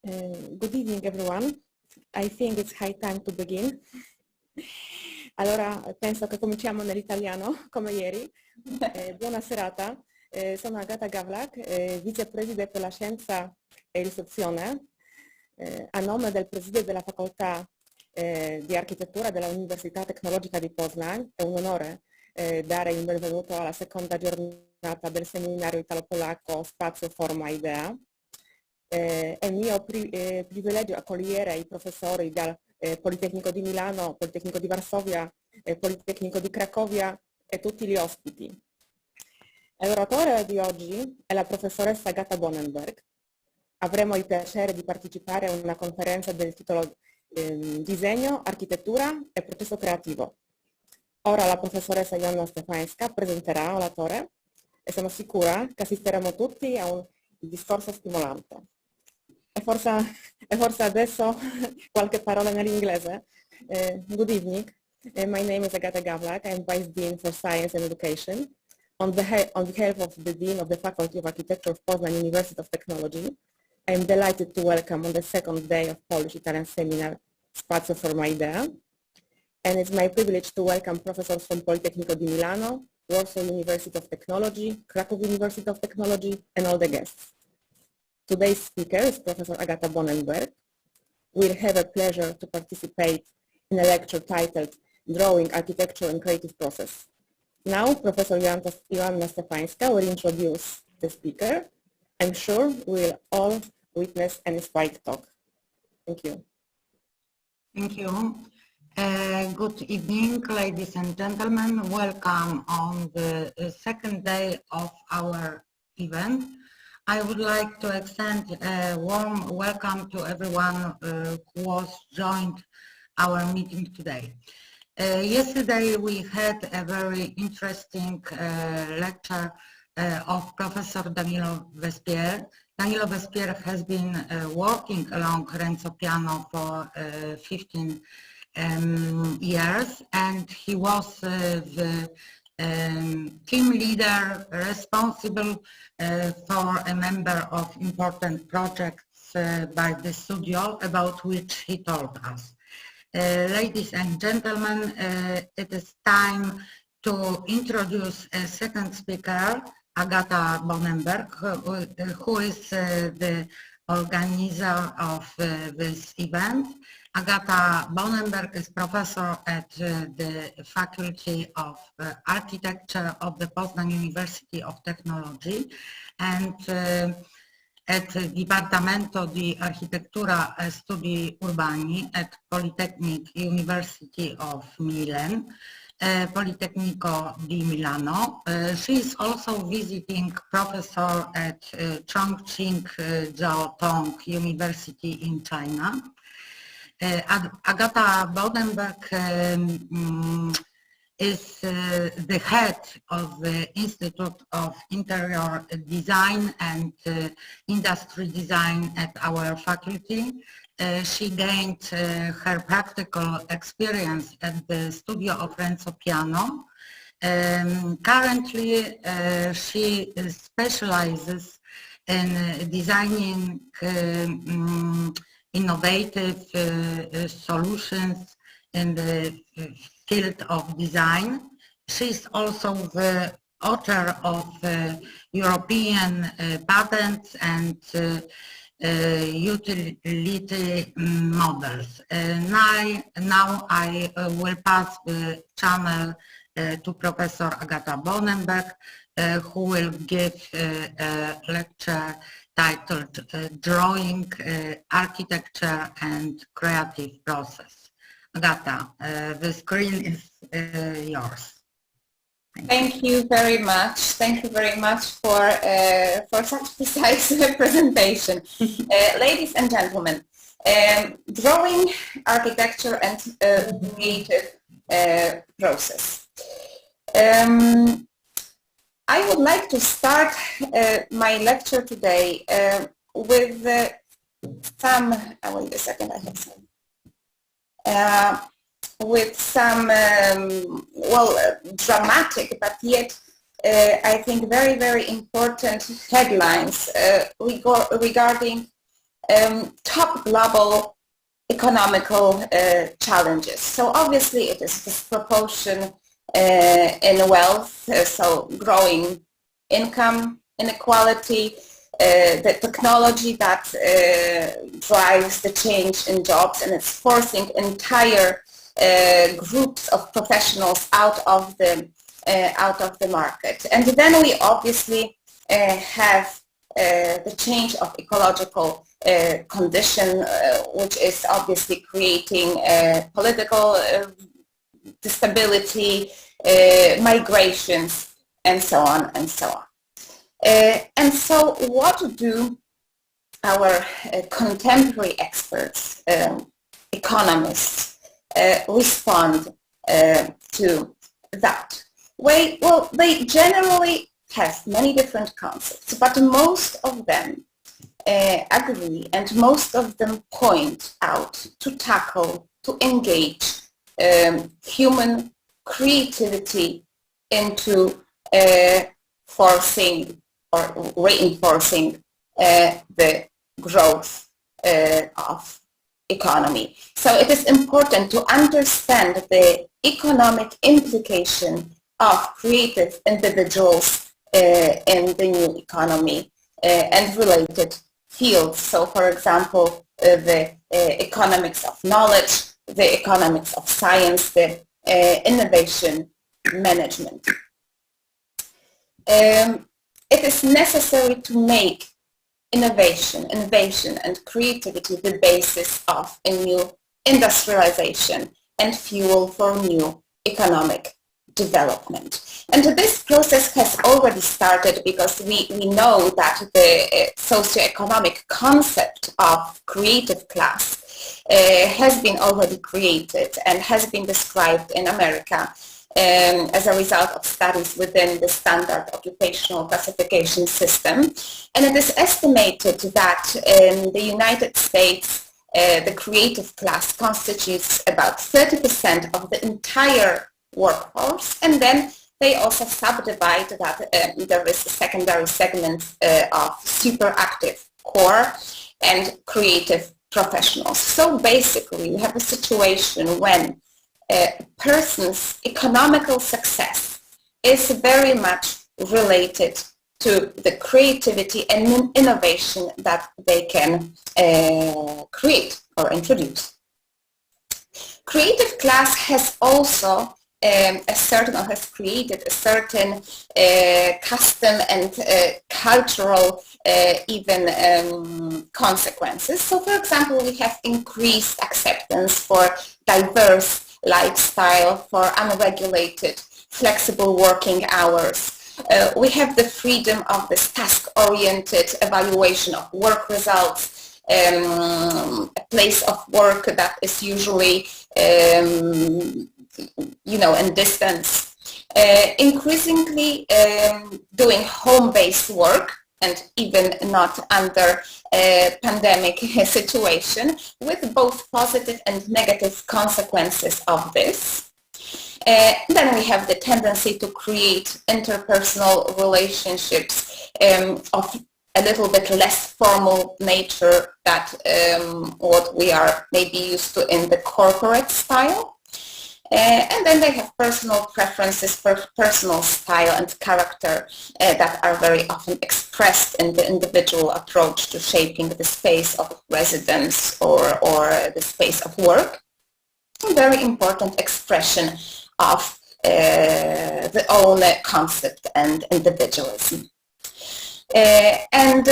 Good evening, everyone. I think it's high time to begin. Allora, penso che cominciamo nell'italiano, come ieri. Buona serata. Sono Agata Bonenberg, vicepresidente per la scienza e l'istruzione. A nome del presidente della facoltà di architettura dell'Università Tecnologica di Poznań, è un onore dare il benvenuto alla seconda giornata del seminario italo-polacco Spazio, Forma, Idea. È mio privilegio accogliere i professori dal Politecnico di Milano, Politecnico di Varsovia, Politecnico di Cracovia e tutti gli ospiti. L'oratore di oggi è la professoressa Agata Bonenberg. Avremo il piacere di partecipare a una conferenza del titolo Disegno, Architettura e Processo Creativo. Ora la professoressa Joanna Stefańska presenterà l'oratore e sono sicura che assisteremo tutti a un discorso stimolante. E forse adesso qualche parola nell'inglese. Good evening. My name is Agata Bonenberg. I'm Vice Dean for Science and Education. On behalf of the Dean of the Faculty of Architecture of Poznań University of Technology, I'm delighted to welcome on the second day of Polish-Italian seminar Spazio, Forma, Idea. And it's my privilege to welcome professors from Politecnico di Milano, Warsaw University of Technology, Krakow University of Technology, and all the guests. Today's speaker is Professor Agata Bonenberg. We'll have a pleasure to participate in a lecture titled Drawing, Architecture and Creative Process. Now, Professor Joanna Stefańska will introduce the speaker. I'm sure we'll all witness an inspiring talk. Thank you. Thank you. Good evening, ladies and gentlemen. Welcome on the second day of our event. I would like to extend a warm welcome to everyone who was joined our meeting today. Yesterday we had a very interesting lecture of Professor Danilo Vespierre. Danilo Vespierre has been working along Renzo Piano for 15 years, and he was the team leader responsible for a number of important projects by the studio about which he told us. Ladies and gentlemen, it is time to introduce a second speaker, Agata Bonenberg, who is the organizer of this event. Agata Bonenberg is professor at the Faculty of Architecture of the Poznań University of Technology and at Dipartimento di Architettura e Studi Urbani at Polytechnic University of Milan, Politecnico di Milano. She is also visiting professor at Chongqing Jiao Tong University in China. Agata Bonenberg is the head of the Institute of Interior Design and Industry Design at our faculty. She gained her practical experience at the studio of Renzo Piano. Currently, she specializes in designing innovative solutions in the field of design. She's also the author of European patents and utility models. Now I will pass the channel to Professor Agata Bonenberg, who will give a lecture titled Drawing, Architecture and Creative Process. Agata, the screen is yours. Thank you very much. Thank you very much for such precise presentation. Ladies and gentlemen, drawing, architecture and creative process. I would like to start my lecture today with some, wait a second, I have some, with some, dramatic, but yet I think very, very important headlines regarding top global economical challenges. So obviously it is disproportion in wealth, so growing income inequality, the technology that drives the change in jobs, and it's forcing entire groups of professionals out of the market. And then we obviously have the change of ecological condition, which is obviously creating political instability, migrations, and so on and so on. And so what do our contemporary experts, economists, respond to that? Well, they generally have many different concepts, but most of them agree, and most of them point out to tackle, to engage human creativity into forcing or reinforcing the growth of economy. So it is important to understand the economic implication of creative individuals in the new economy and related fields. So for example, the economics of knowledge, the economics of science, the innovation management. It is necessary to make innovation, and creativity the basis of a new industrialization and fuel for new economic development. And this process has already started, because we know that the socioeconomic concept of creative class has been already created and has been described in America as a result of studies within the standard occupational classification system. And it is estimated that in the United States, the creative class constitutes about 30% of the entire workforce, and then they also subdivide that there is a secondary segment of superactive core and creative professionals. So basically, we have a situation when a person's economical success is very much related to the creativity and innovation that they can create or introduce. Creative class has also has created a certain custom and cultural even consequences. So for example, we have increased acceptance for diverse lifestyle, for unregulated, flexible working hours. We have the freedom of this task-oriented evaluation of work results, a place of work that is usually, in distance. Increasingly doing home-based work, and even not under a pandemic situation, with both positive and negative consequences of this. Then we have the tendency to create interpersonal relationships of a little bit less formal nature than what we are maybe used to in the corporate style. And then they have personal preferences, personal style and character that are very often expressed in the individual approach to shaping the space of residence or the space of work. A very important expression of the own concept and individualism. And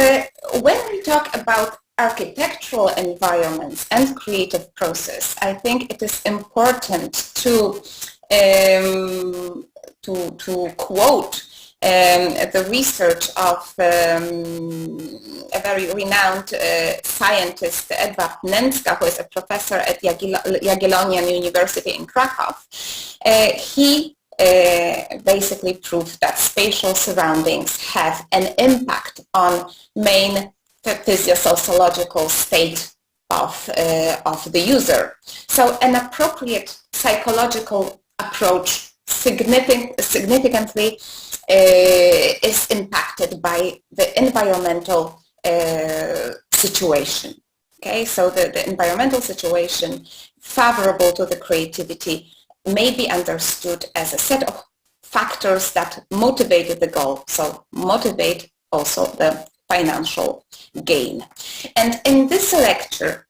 when we talk about architectural environments and creative process, I think it is important to quote the research of a very renowned scientist, Edward Nęcka, who is a professor at Jagiellonian University in Krakow. He basically proved that spatial surroundings have an impact on main physiosociological state of the user. So an appropriate psychological approach significantly is impacted by the environmental situation. Okay, so the environmental situation favorable to the creativity may be understood as a set of factors that motivated the goal, so motivate also the financial gain. And in this lecture,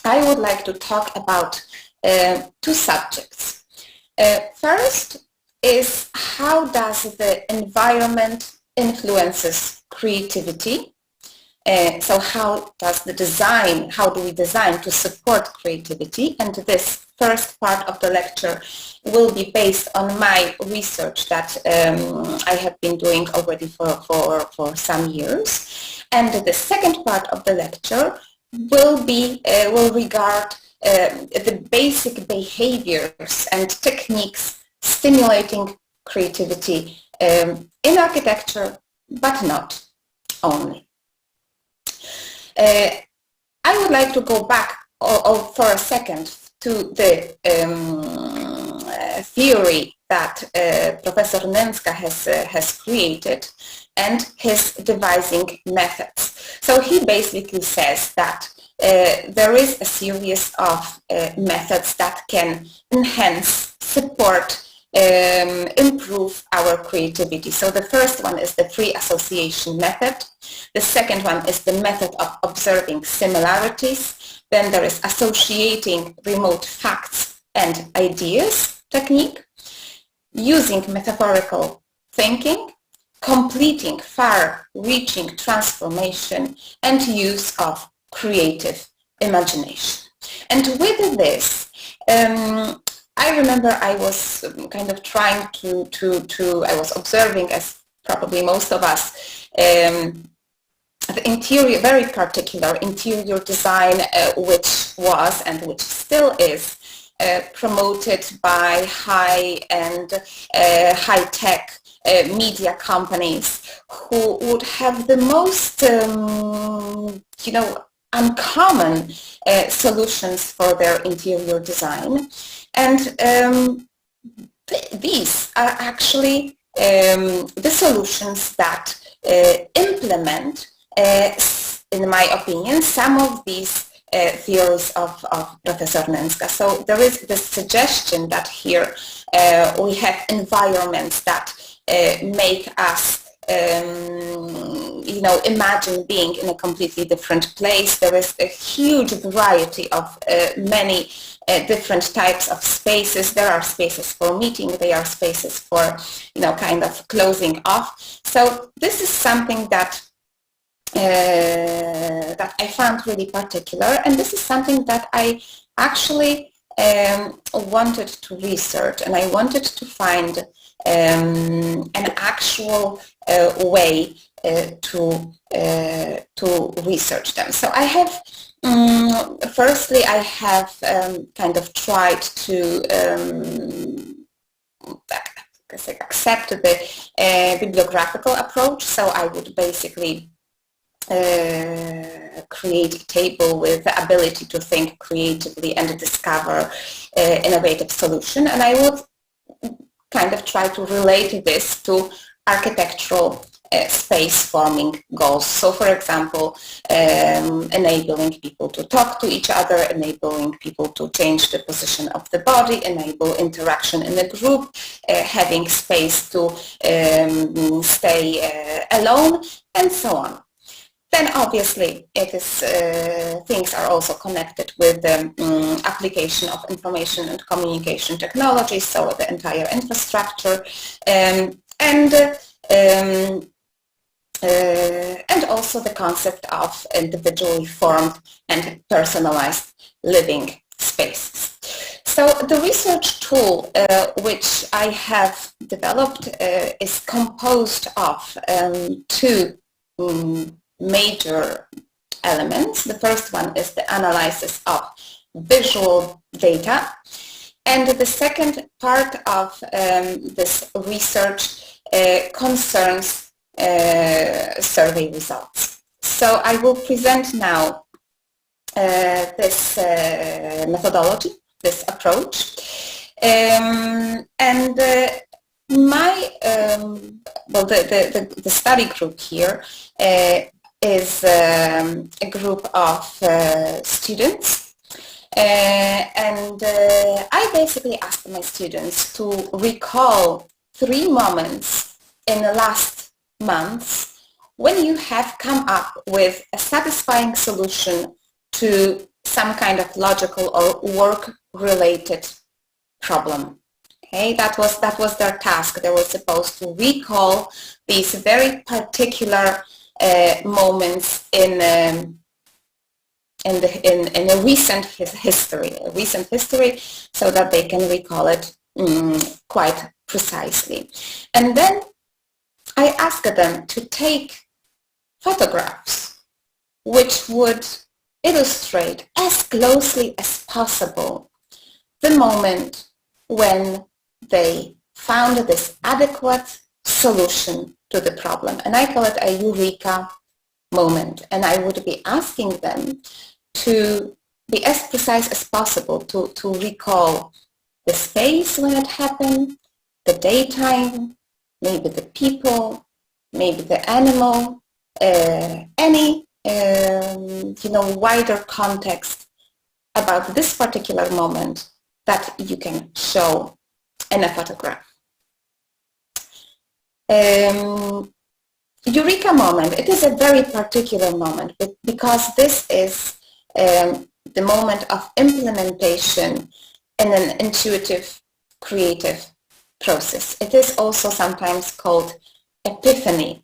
I would like to talk about two subjects. First is how does the environment influences creativity? So how do we design to support creativity? And this first part of the lecture will be based on my research that I have been doing already for some years. And the second part of the lecture will regard the basic behaviors and techniques stimulating creativity in architecture, but not only. I would like to go back for a second to the theory that Professor Nęska has created and his devising methods. So he basically says that there is a series of methods that can enhance, support, improve our creativity. So the first one is the free association method. The second one is the method of observing similarities. Then there is associating remote facts and ideas technique, using metaphorical thinking, completing far-reaching transformation, and use of creative imagination. And with this, I remember I was kind of trying I was observing, as probably most of us, the interior, very particular interior design, which was and which still is promoted by high-end, high-tech media companies who would have the most, uncommon solutions for their interior design. And these are actually the solutions that implement, in my opinion, some of these theories of Professor Nęska. So there is the suggestion that here we have environments that make us imagine being in a completely different place. There is a huge variety of many different types of spaces. There are spaces for meeting, there are spaces for, kind of closing off. So this is something that that I found really particular, and this is something that I actually wanted to research, and I wanted to find an actual way to research them. So I have, firstly, I have kind of tried to accept the bibliographical approach. So I would basically create a table with the ability to think creatively and discover innovative solution, and I would kind of try to relate this to architectural space forming goals. So for example, enabling people to talk to each other, enabling people to change the position of the body, enable interaction in a group, having space to stay alone, and so on. Then obviously it is, things are also connected with the application of information and communication technology, so the entire infrastructure, and also the concept of individually formed and personalized living spaces. So the research tool which I have developed is composed of two major elements. The first one is the analysis of visual data, and the second part of this research concerns survey results. So I will present now this methodology, this approach, and my the study group here is a group of students. And I basically asked my students to recall 3 moments in the last months when you have come up with a satisfying solution to some kind of logical or work-related problem. Okay, that was their task. They were supposed to recall these very particular moments in a recent history, so that they can recall it quite precisely. And then I asked them to take photographs which would illustrate as closely as possible the moment when they found this adequate solution to the problem. And I call it a eureka moment. And I would be asking them to be as precise as possible to recall the space when it happened, the daytime, maybe the people, maybe the animal, any wider context about this particular moment that you can show in a photograph. Eureka moment, it is a very particular moment because this is the moment of implementation in an intuitive, creative process. It is also sometimes called epiphany.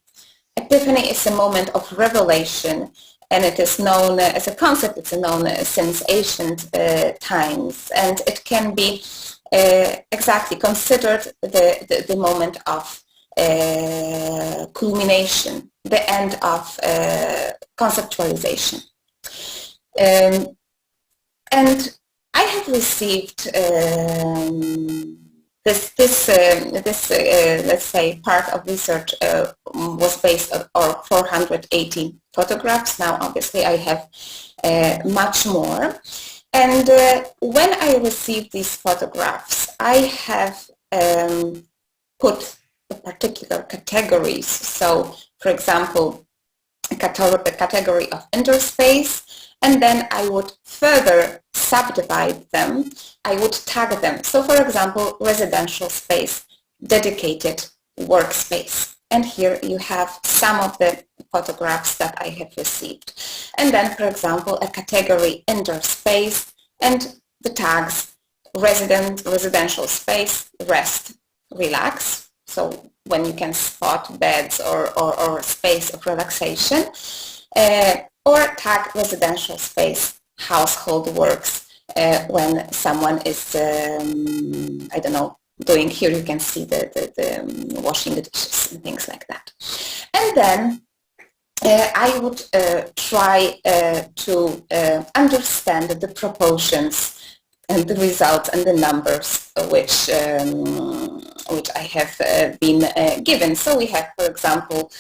Epiphany is a moment of revelation, and it is known as a concept. It's known since ancient times, and it can be exactly considered the moment of culmination, the end of conceptualization. And I have received this let's say, part of research was based on 480 photographs. Now, obviously, I have much more. And when I received these photographs, I have put the particular categories. So, for example, a category of indoor space, and then I would further subdivide them. I would tag them. So, for example, residential space, dedicated workspace. And here you have some of the photographs that I have received. And then, for example, a category indoor space and the tags residential space, rest, relax. So when you can spot beds or space of relaxation, or tag residential space, household works, when someone is, I don't know, doing, here you can see the washing the dishes and things like that. And then I would try to understand the proportions and the results and the numbers which I have been given. So we have, for example,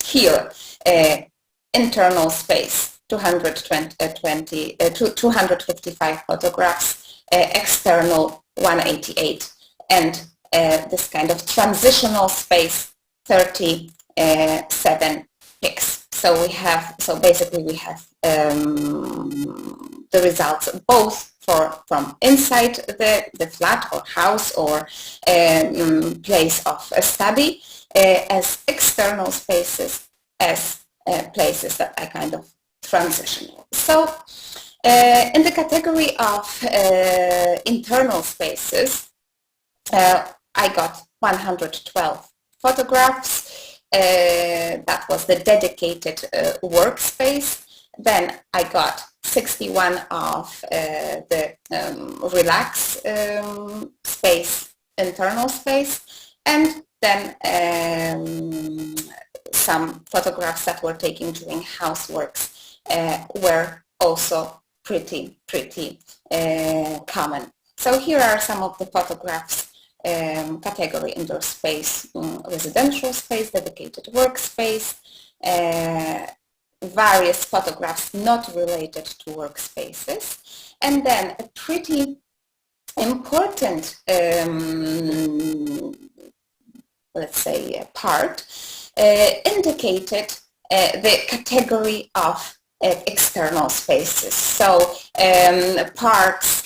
here internal space, 255 photographs, external 188, and this kind of transitional space, 37 pics. So basically we have the results both from inside the flat or house or place of a study, as external spaces, as places that are kind of transitional. So in the category of internal spaces, I got 112 photographs. That was the dedicated workspace. Then I got 61 of the relax space, internal space, and then some photographs that were taken during houseworks were also pretty common. So here are some of the photographs. Category indoor space, residential space, dedicated workspace, various photographs not related to workspaces, and then a pretty important, let's say, part indicated the category of external spaces. So parks,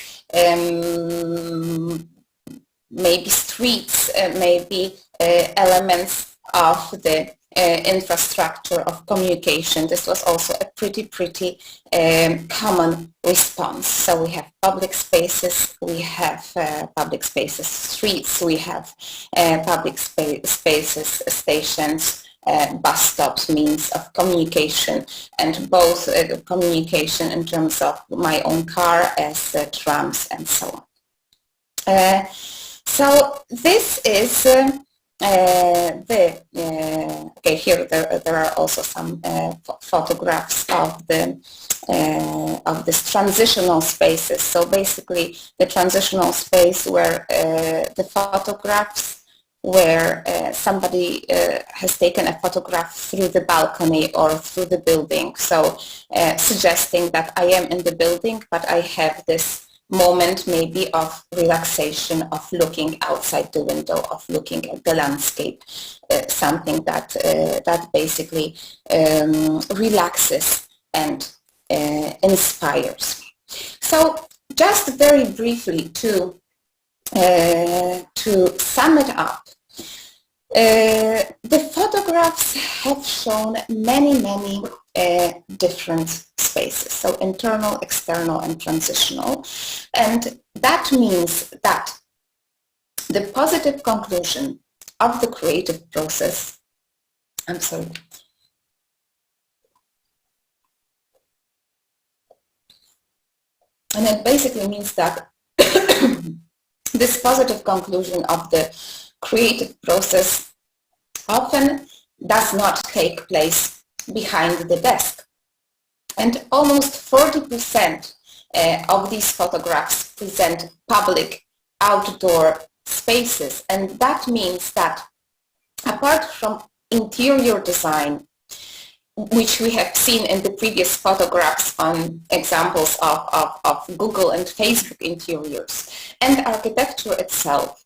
maybe streets, maybe elements of the infrastructure of communication. This was also a pretty common response. So we have public spaces, we have public spaces, streets, we have public spaces, stations, bus stops, means of communication, and both communication in terms of my own car as trams and so on. So this is okay, here there are also some photographs of this transitional spaces. So basically the transitional space where the photographs where somebody has taken a photograph through the balcony or through the building. So suggesting that I am in the building, but I have this moment maybe of relaxation, of looking outside the window, of looking at the landscape, something that basically relaxes and inspires. So just very briefly to sum it up, the photographs have shown many different spaces, so internal, external, and transitional, and that means that the positive conclusion of the creative process, and it basically means that this positive conclusion of the creative process often does not take place behind the desk. And almost 40% of these photographs present public outdoor spaces. And that means that apart from interior design, which we have seen in the previous photographs on examples of Google and Facebook interiors, and architecture itself,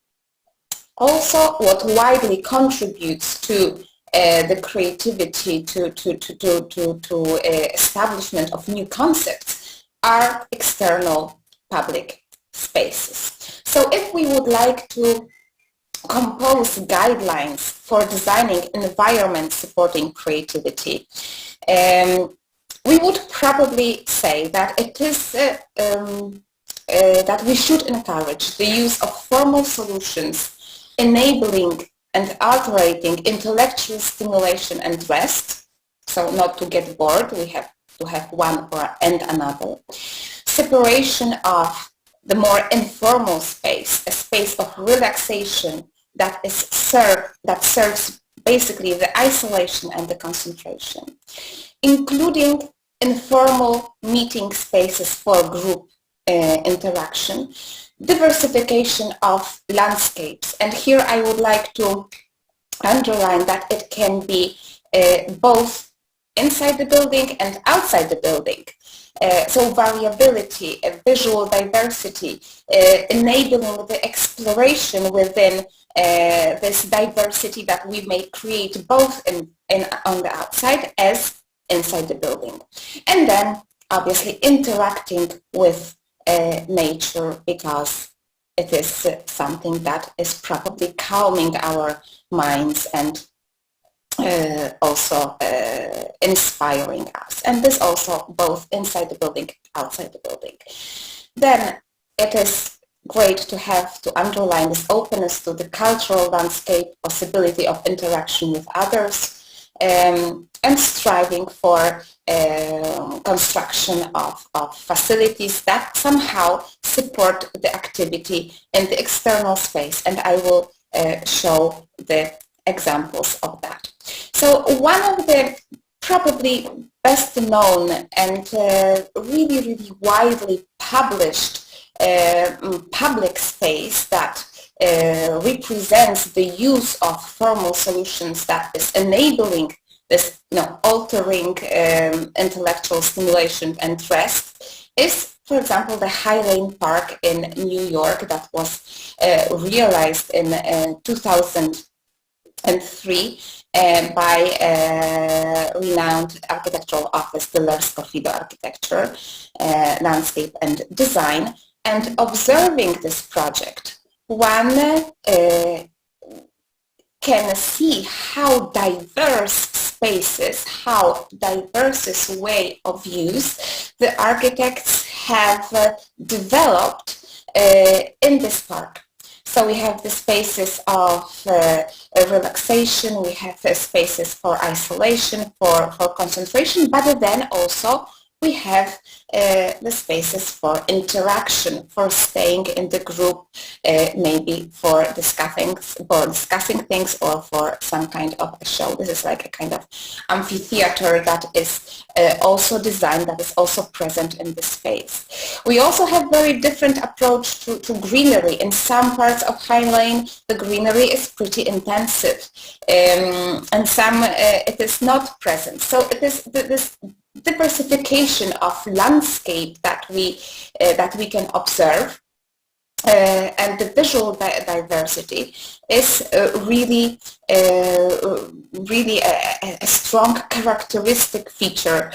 also what widely contributes to the creativity, to establishment of new concepts are external public spaces. So if we would like to compose guidelines for designing environments supporting creativity, we would probably say that it is that we should encourage the use of formal solutions enabling and altering intellectual stimulation and rest, so not to get bored, we have to have one and another. Separation of the more informal space, a space of relaxation that serves basically the isolation and the concentration, including informal meeting spaces for group interaction, diversification of landscapes. And here I would like to underline that it can be both inside the building and outside the building. So variability, visual diversity, enabling the exploration within this diversity that we may create both on the outside as inside the building. And then obviously interacting with nature, because it is something that is probably calming our minds and also inspiring us. And this also both inside the building, outside the building. Then it is great to have to underline this openness to the cultural landscape, possibility of interaction with others, and striving for construction of facilities that somehow support the activity in the external space. And I will show the examples of that. So one of the probably best known and really widely published public space that represents the use of formal solutions that is enabling this, altering intellectual stimulation and rest is, for example, the High Lane Park in New York that was realized in 2000 2003 by renowned architectural office, the Lersko-Fido Architecture, Landscape and Design. And observing this project, one can see how diverse spaces, how diverse way of use the architects have developed in this park. So we have the spaces of relaxation, we have spaces for isolation, for concentration, but then also we have the spaces for interaction, for staying in the group, maybe for discussing things or for some kind of a show. This is like a kind of amphitheater that is also designed, that is also present in the space. We also have very different approach to greenery. In some parts of High Lane, the greenery is pretty intensive, and some it is not present. So it is this diversification of landscape that we can observe, and the visual diversity is really a strong characteristic feature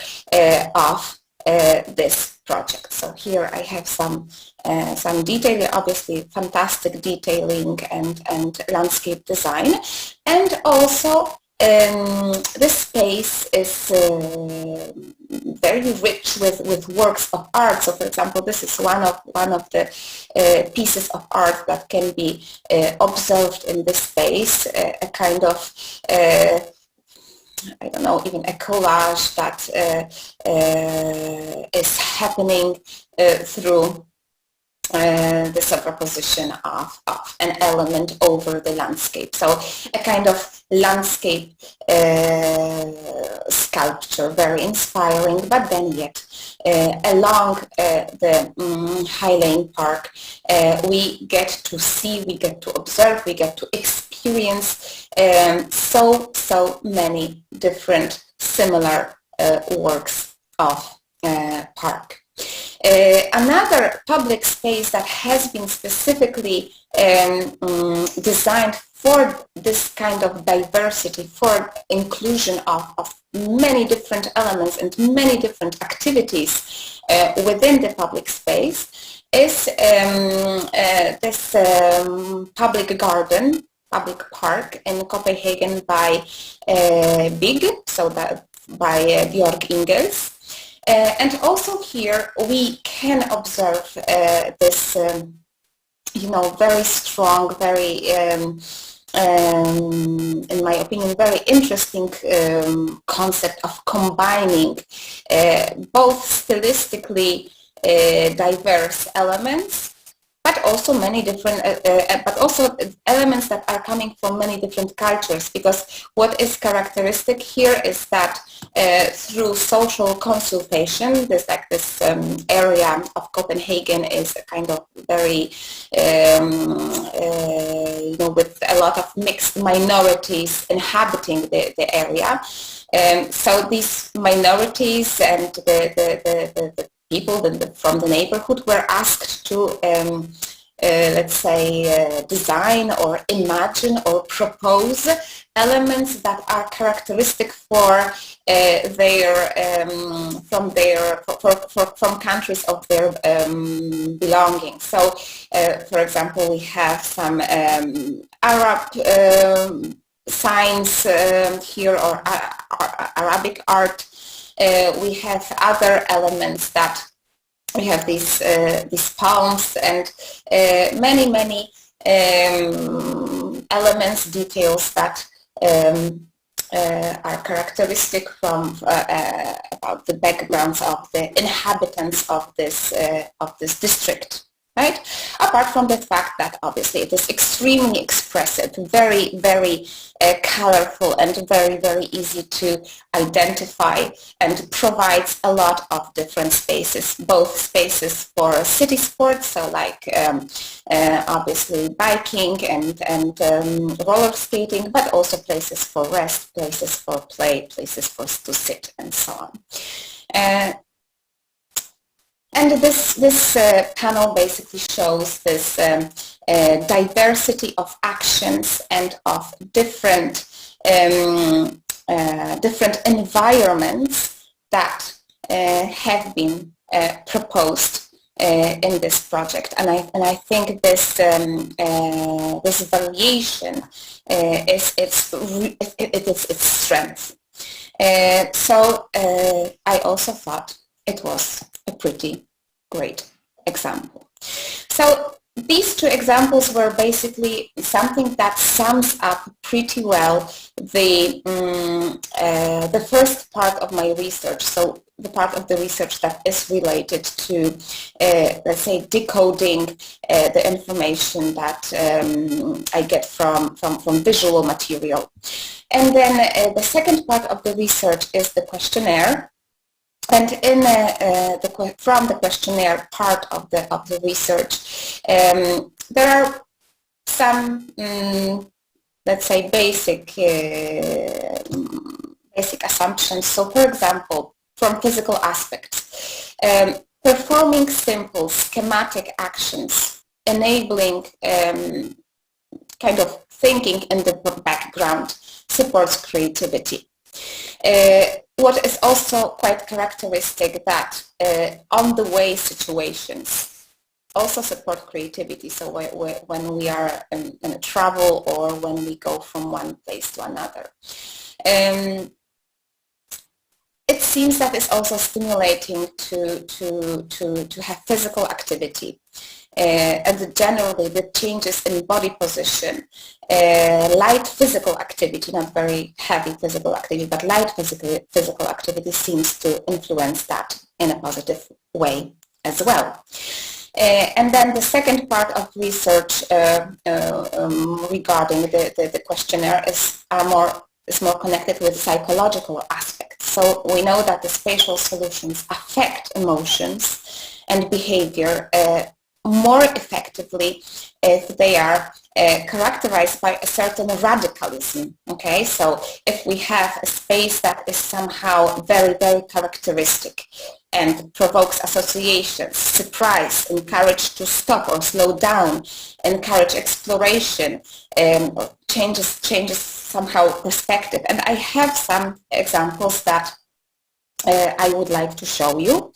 of this project. So here I have some detailing, obviously fantastic detailing and landscape design, and also this space is very rich with works of art. So, for example, this is one of the pieces of art that can be observed in this space, a kind of I don't know, even a collage that is happening through the superposition of an element over the landscape. So a kind of landscape sculpture, very inspiring, but then yet along the High Lane Park we get to see, we get to observe, we get to experience so many different similar works of park. Another public space that has been specifically designed for this kind of diversity, for inclusion of many different elements and many different activities within the public space is this public garden, public park in Copenhagen by Big, so that by Björk Ingels. And also here we can observe this, very strong, very, in my opinion, very interesting concept of combining both stylistically diverse elements, but also many different, but also elements that are coming from many different cultures. Because what is characteristic here is that through social consultation, this area of Copenhagen is a kind of very, with a lot of mixed minorities inhabiting the area. So these minorities and the people from the neighborhood were asked to, let's say, design or imagine or propose elements that are characteristic for from countries of their belonging. So, for example, we have some Arab signs here, or Arabic art. We have other elements that we have these palms and many elements, details that are characteristic from about the backgrounds of the inhabitants of this district. Right? Apart from the fact that obviously it is extremely expressive, very, very colorful and very, very easy to identify, and provides a lot of different spaces, both spaces for city sports, so like obviously biking and roller skating, but also places for rest, places for play, places for to sit, and so on. And this panel basically shows this diversity of actions and of different different environments that have been proposed in this project, and I think this this variation is its strength. So I also thought it was a pretty great example. So these two examples were basically something that sums up pretty well the first part of my research. So the part of the research that is related to, let's say, decoding the information that I get from visual material. And then the second part of the research is the questionnaire. And in from the questionnaire part of the research, there are some, let's say, basic assumptions. So, for example, from physical aspects, performing simple schematic actions, enabling kind of thinking in the background, supports creativity. What is also quite characteristic that on-the-way situations also support creativity. So when we are in a travel or when we go from one place to another. It seems that it's also stimulating to have physical activity. And generally the changes in body position, light physical activity, not very heavy physical activity, but light physical activity seems to influence that in a positive way as well. And then the second part of research regarding the questionnaire is more connected with psychological aspects. So we know that the spatial solutions affect emotions and behavior more effectively if they are characterized by a certain radicalism. Okay, so if we have a space that is somehow very, very characteristic and provokes associations, surprise, encourage to stop or slow down, encourage exploration, changes somehow perspective. And I have some examples that I would like to show you.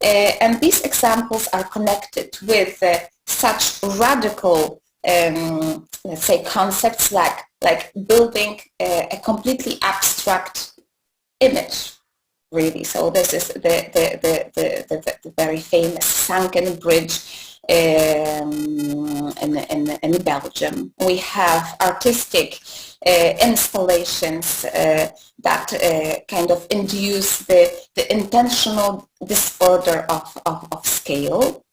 And these examples are connected with such radical, let's say, concepts like building a completely abstract image, really. So this is the very famous sunken bridge in Belgium. We have artistic installations that kind of induce the intentional disorder of scale.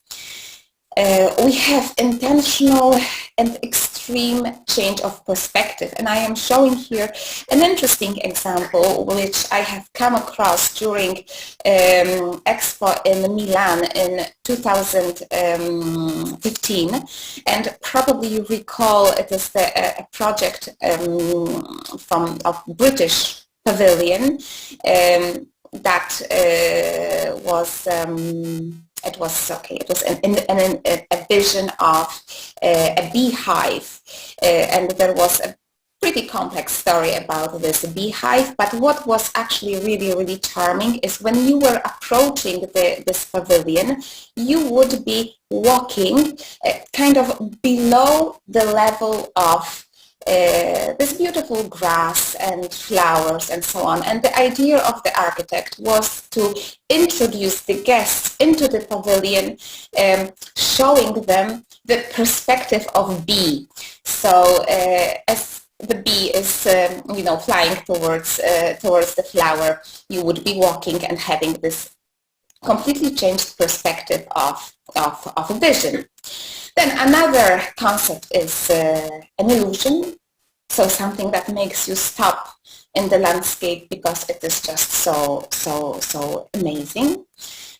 We have intentional and extreme change of perspective, and I am showing here an interesting example which I have come across during Expo in Milan in 2015, and probably you recall it is a project of British Pavilion that was it was a vision of a beehive, and there was a pretty complex story about this beehive. But what was actually really, really charming is when you were approaching this pavilion, you would be walking kind of below the level of this beautiful grass and flowers and so on. And the idea of the architect was to introduce the guests into the pavilion, showing them the perspective of bee. So as the bee is flying towards the flower, you would be walking and having this completely changed perspective of vision. Then another concept is an illusion, so something that makes you stop in the landscape because it is just so amazing.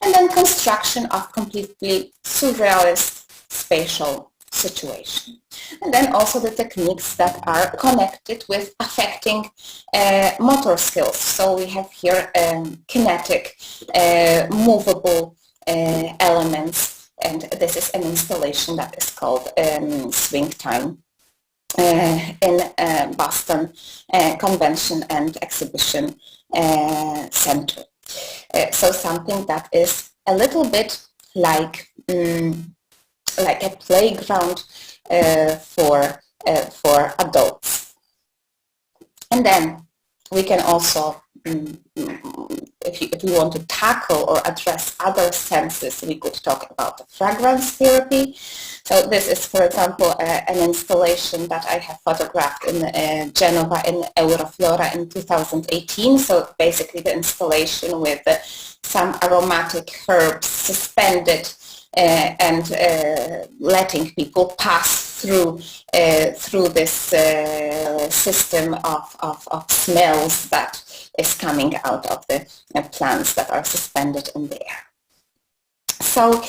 And then construction of completely surrealist spatial situation. And then also the techniques that are connected with affecting motor skills. So we have here kinetic, movable elements And this is an installation that is called Swing Time in Boston Convention and Exhibition Center. So something that is a little bit like a playground for adults. And then we can also, if we want to tackle or address other senses, we could talk about the fragrance therapy. So this is, for example, an installation that I have photographed in Genova in Euroflora in 2018. So basically the installation with some aromatic herbs suspended and letting people pass through this system of smells that is coming out of the plants that are suspended in the air. So,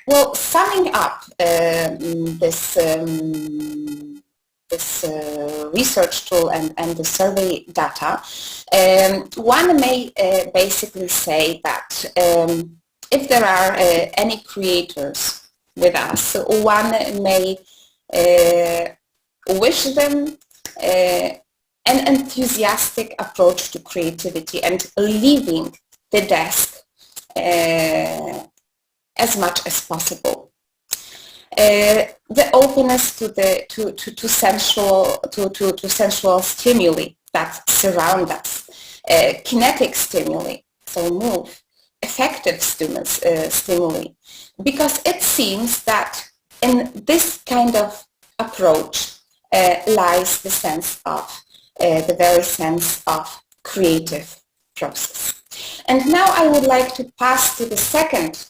well, summing up this research tool and the survey data, one may basically say that if there are any creators with us, one may wish them an enthusiastic approach to creativity and leaving the desk as much as possible. The openness to sensual stimuli that surround us, kinetic stimuli, so move, effective stimuli, because it seems that in this kind of approach lies the sense of the very sense of creative process. And now I would like to pass to the second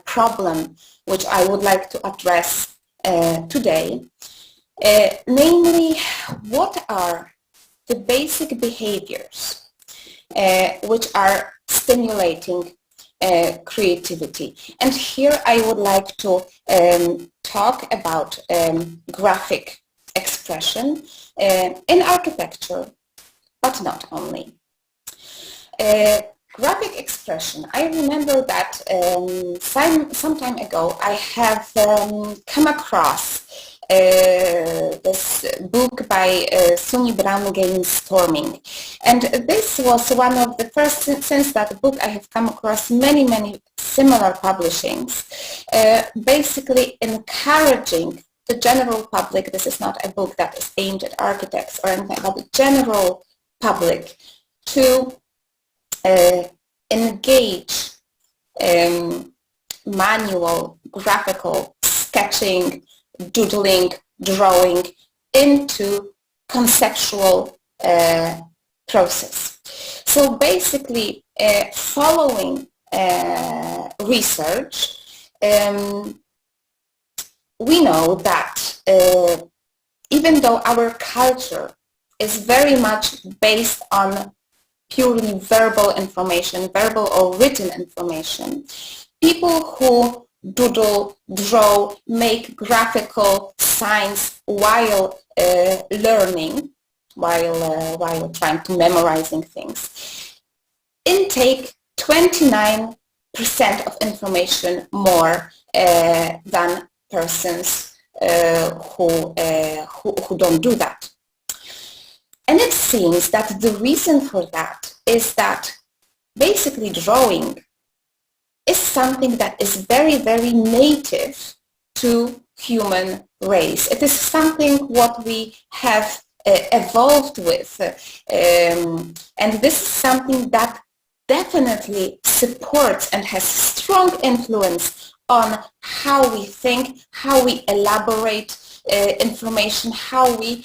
problem which I would like to address today, namely, what are the basic behaviors which are stimulating creativity. And here I would like to talk about graphic expression in architecture, but not only. Graphic expression. I remember that some time ago I have come across this book by Suni Brown, Storming, and this was one of the first, since that book I have come across many similar publishings, basically encouraging the general public. This is not a book that is aimed at architects or anything, but the general public to engage manual, graphical sketching, doodling, drawing into conceptual process. So basically, following research, we know that even though our culture is very much based on purely verbal information, verbal or written information, people who doodle, draw, make graphical signs while learning, while trying to memorizing things, intake 29% of information more than persons who don't do that. And it seems that the reason for that is that basically drawing is something that is very native to human race. It is something what we have evolved with, and this is something that definitely supports and has strong influence on how we think, how we elaborate information, how we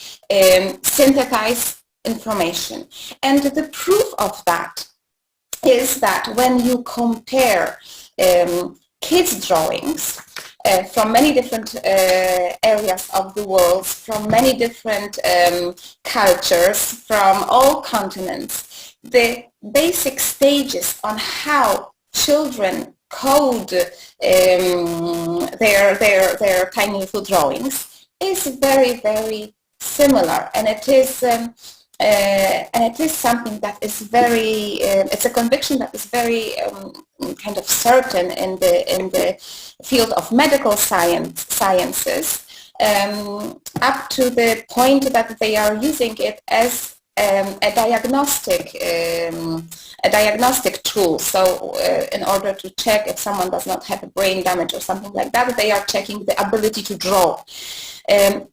synthesize information. And the proof of that is that when you compare kids' drawings from many different areas of the world, from many different cultures, from all continents, the basic stages on how children code their tiny little drawings is very similar, and it is and it is something that is very, it's a conviction that is very kind of certain in the field of medical sciences, up to the point that they are using it as a diagnostic tool. So in order to check if someone does not have a brain damage or something like that, they are checking the ability to draw.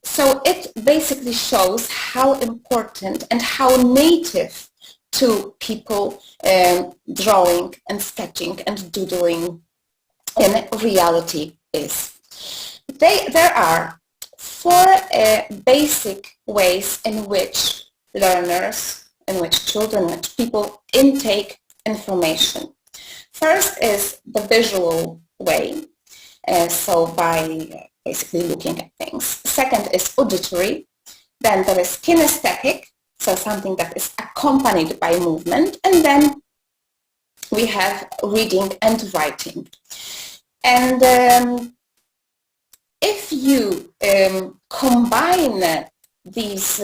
So it basically shows how important and how native to people drawing and sketching and doodling in reality is. There are 4 basic ways in which learners, in which children, in which people intake information. First is the visual way, so by basically looking at things. Second is auditory. Then there is kinesthetic, so something that is accompanied by movement. And then we have reading and writing. And if you combine these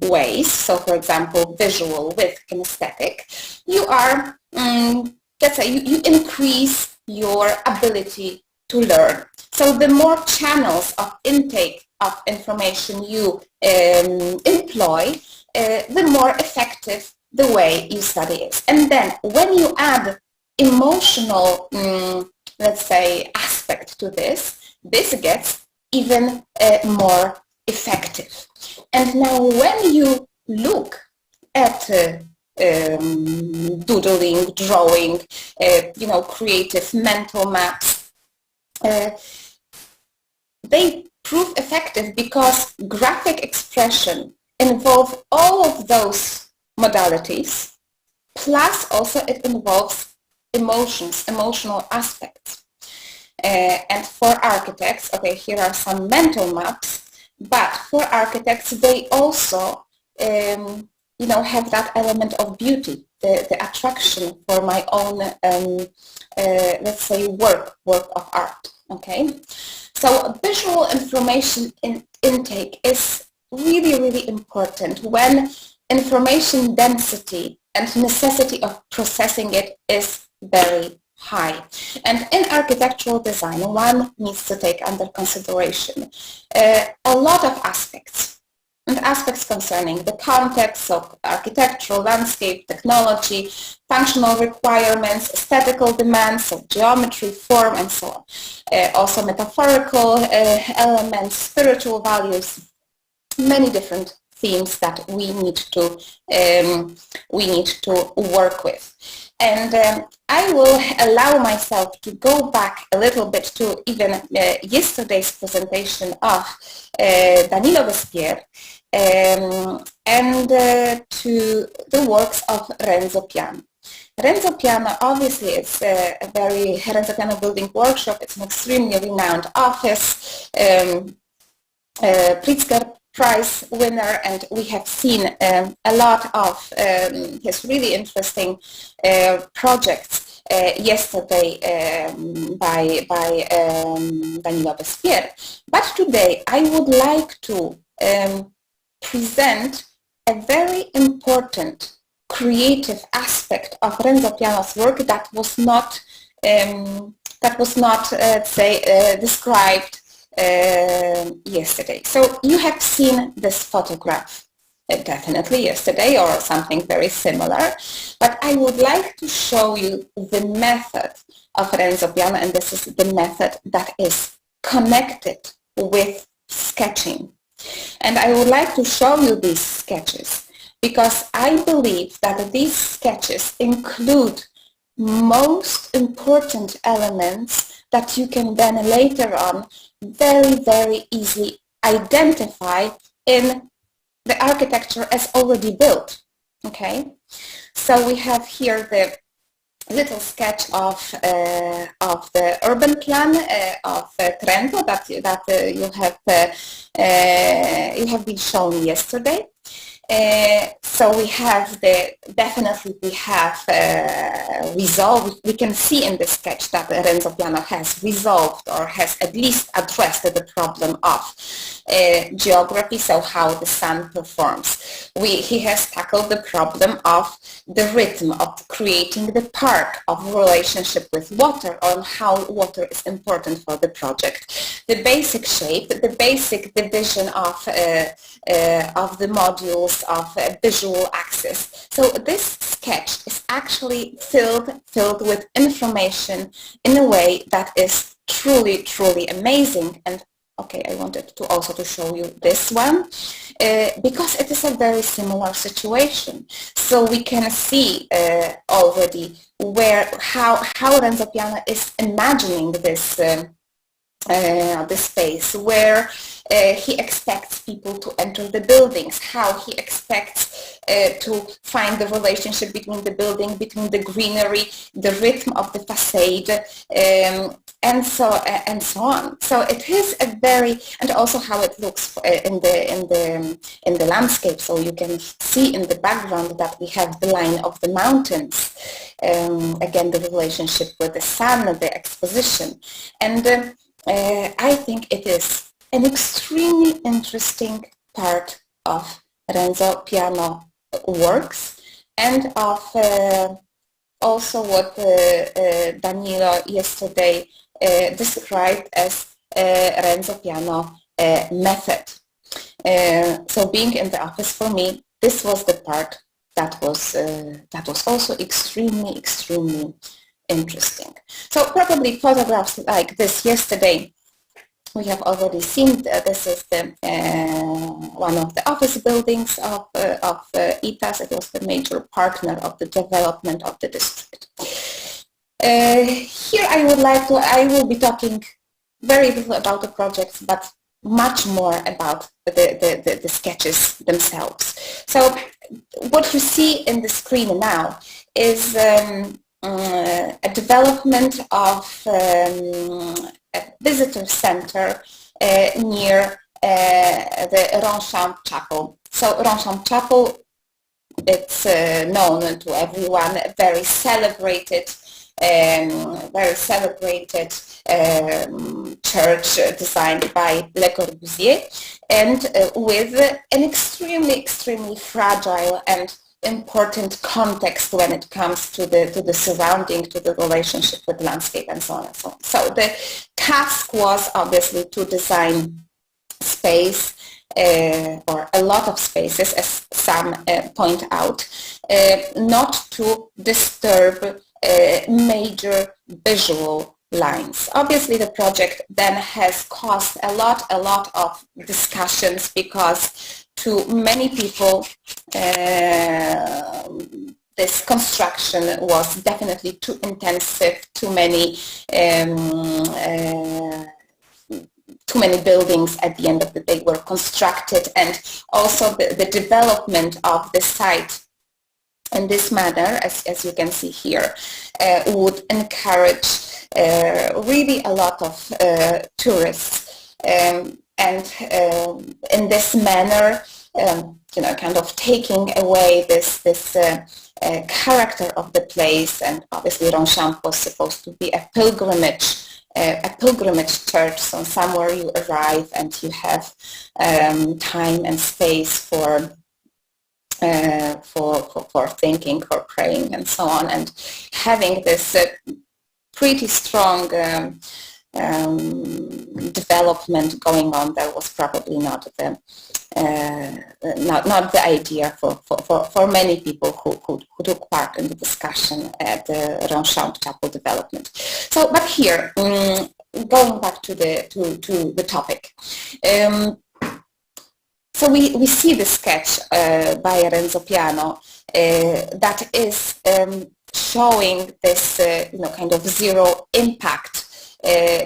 ways, so for example, visual with kinesthetic, you are, let's say, you increase your ability to learn. So the more channels of intake of information you employ, the more effective the way you study is. And then when you add emotional, let's say, aspect to this, this gets even more effective. And now when you look at doodling, drawing, creative mental maps, they prove effective because graphic expression involves all of those modalities, plus also it involves emotions, emotional aspects. And for architects, okay, here are some mental maps, but for architects, they also, have that element of beauty, the attraction for my own, let's say, work of art, okay? So visual information intake is really, really important when information density and necessity of processing it is very high. And in architectural design, one needs to take under consideration a lot of aspects, and aspects concerning the context of architectural landscape, technology, functional requirements, aesthetical demands of geometry, form, and so on. Also metaphorical elements, spiritual values, many different themes that we need to work with. And I will allow myself to go back a little bit to even yesterday's presentation of Danilo Vespierre and to the works of Renzo Piano. Renzo Piano, obviously, it's Renzo Piano Building Workshop. It's an extremely renowned office, Pritzker Prize winner, and we have seen a lot of his really interesting projects yesterday by Danilo Vespierre. But today I would like to present a very important creative aspect of Renzo Piano's work that was not, let's say, described yesterday. So you have seen this photograph definitely yesterday or something very similar, but I would like to show you the method of Renzo Piano, and this is the method that is connected with sketching. And I would like to show you these sketches because I believe that these sketches include most important elements that you can then later on very, very easily identify in the architecture as already built, okay? So we have here the little sketch of the urban plan of Trento that you have been shown yesterday. So we have definitely we have resolved, we can see in the sketch that Renzo Piano has resolved or has at least addressed the problem of geography, so how the sun performs. He has tackled the problem of the rhythm of creating the park, of relationship with water, on how water is important for the project. The basic shape, the basic division of the modules of visual axis. So this sketch is actually filled with information in a way that is truly, truly amazing. And okay, I wanted to also to show you this one because it is a very similar situation. So we can see already how Renzo Piano is imagining this this space, where he expects people to enter the buildings, how he expects to find the relationship between the building, between the greenery, the rhythm of the facade, and so on. So it is a very, and also how it looks in the landscape. So you can see in the background that we have the line of the mountains. Again, the relationship with the sun, the exposition, and I think it is an extremely interesting part of Renzo Piano works, and of also what Danilo yesterday described as Renzo Piano method. So being in the office, for me, this was the part that was also extremely interesting. So probably photographs like this yesterday we have already seen. This is the one of the office buildings of ITAS. It was the major partner of the development of the district. Here I will be talking very little about the projects, but much more about the sketches themselves. So what you see in the screen now is a development of a visitor center near the Ronchamp Chapel. So Ronchamp Chapel, it's known to everyone, very celebrated church designed by Le Corbusier, and with an extremely fragile and important context when it comes to the surrounding, to the relationship with landscape, and so on and so on. So the task was obviously to design space, or a lot of spaces, as some point out, not to disturb major visual lines. Obviously the project then has caused a lot of discussions, because to many people this construction was definitely too intensive, too many buildings at the end of the day were constructed, and also the development of the site in this manner, as you can see here, would encourage really a lot of tourists, and in this manner, kind of taking away this character of the place. And obviously Ronchamp was supposed to be a pilgrimage church, so somewhere you arrive and you have time and space for thinking, for praying, and so on. And having this pretty strong development going on there was probably not the idea for many people who took part in the discussion at the Ronchamp Chapel development. So, but here, going back to the topic. So we see the sketch by Renzo Piano that is showing this kind of zero impact